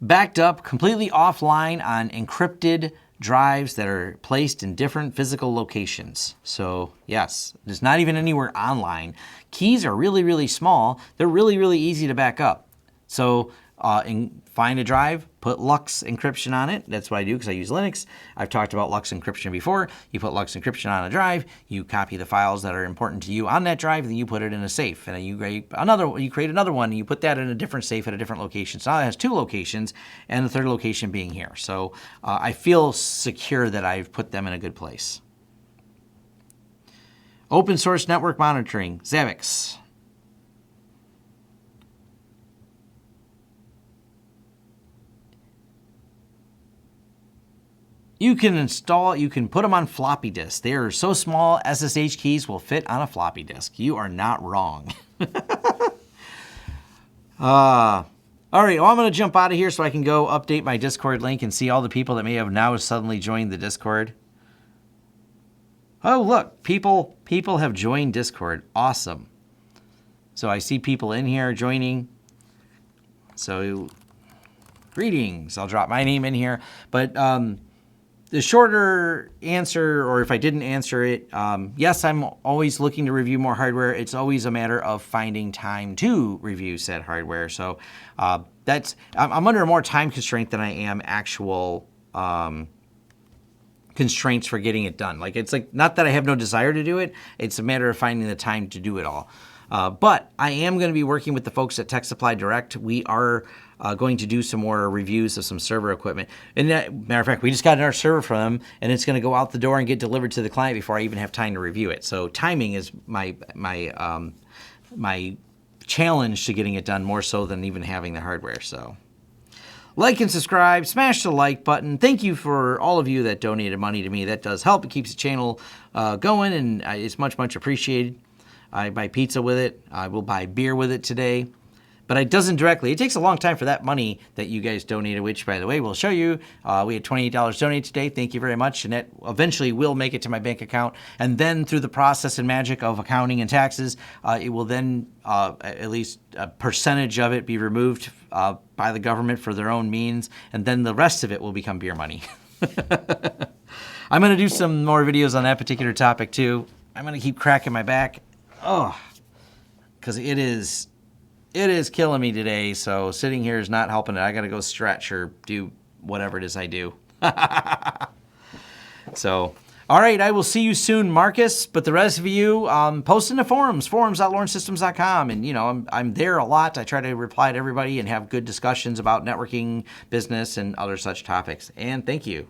Backed up completely offline on encrypted drives that are placed in different physical locations. So yes, it's not even anywhere online. Keys are really, really small. They're really, really easy to back up. So find a drive, put Lux encryption on it. That's what I do because I use Linux. I've talked about Lux encryption before. You put Lux encryption on a drive, you copy the files that are important to you on that drive, and then you put it in a safe. And then you create another one, and you put that in a different safe at a different location. So now it has two locations, and the third location being here. So I feel secure that I've put them in a good place. Open source network monitoring, Zabbix. You can put them on floppy disks. They are so small, SSH keys will fit on a floppy disk. You are not wrong. All right, well, I'm going to jump out of here so I can go update my Discord link and see all the people that may have now suddenly joined the Discord. Oh, look, people have joined Discord. Awesome. So I see people in here joining. So greetings. I'll drop my name in here. But the shorter answer, or if I didn't answer it, yes, I'm always looking to review more hardware. It's always a matter of finding time to review said hardware. So I'm under more time constraint than I am actual constraints for getting it done. Like, it's like, not that I have no desire to do it. It's a matter of finding the time to do it all. But I am going to be working with the folks at Tech Supply Direct. We are going to do some more reviews of some server equipment. And matter of fact, we just got our server from them, and it's going to go out the door and get delivered to the client before I even have time to review it. So timing is my challenge to getting it done, more so than even having the hardware. So like and subscribe, smash the like button. Thank you for all of you that donated money to me. That does help. It keeps the channel going, and it's much, much appreciated. I buy pizza with it. I will buy beer with it today. But it doesn't directly. It takes a long time for that money that you guys donated, which, by the way, we'll show you. We had $28 donated today. Thank you very much. And that eventually will make it to my bank account. And then through the process and magic of accounting and taxes, it will then, at least a percentage of it, be removed by the government for their own means. And then the rest of it will become beer money. I'm going to do some more videos on that particular topic, too. I'm going to keep cracking my back. Oh, because it is killing me today. So sitting here is not helping it. I got to go stretch or do whatever it is I do. So, all right, I will see you soon, Marcus. But the rest of you, post in the forums.lawrencesystems.com. And, you know, I'm there a lot. I try to reply to everybody and have good discussions about networking, business, and other such topics. And thank you.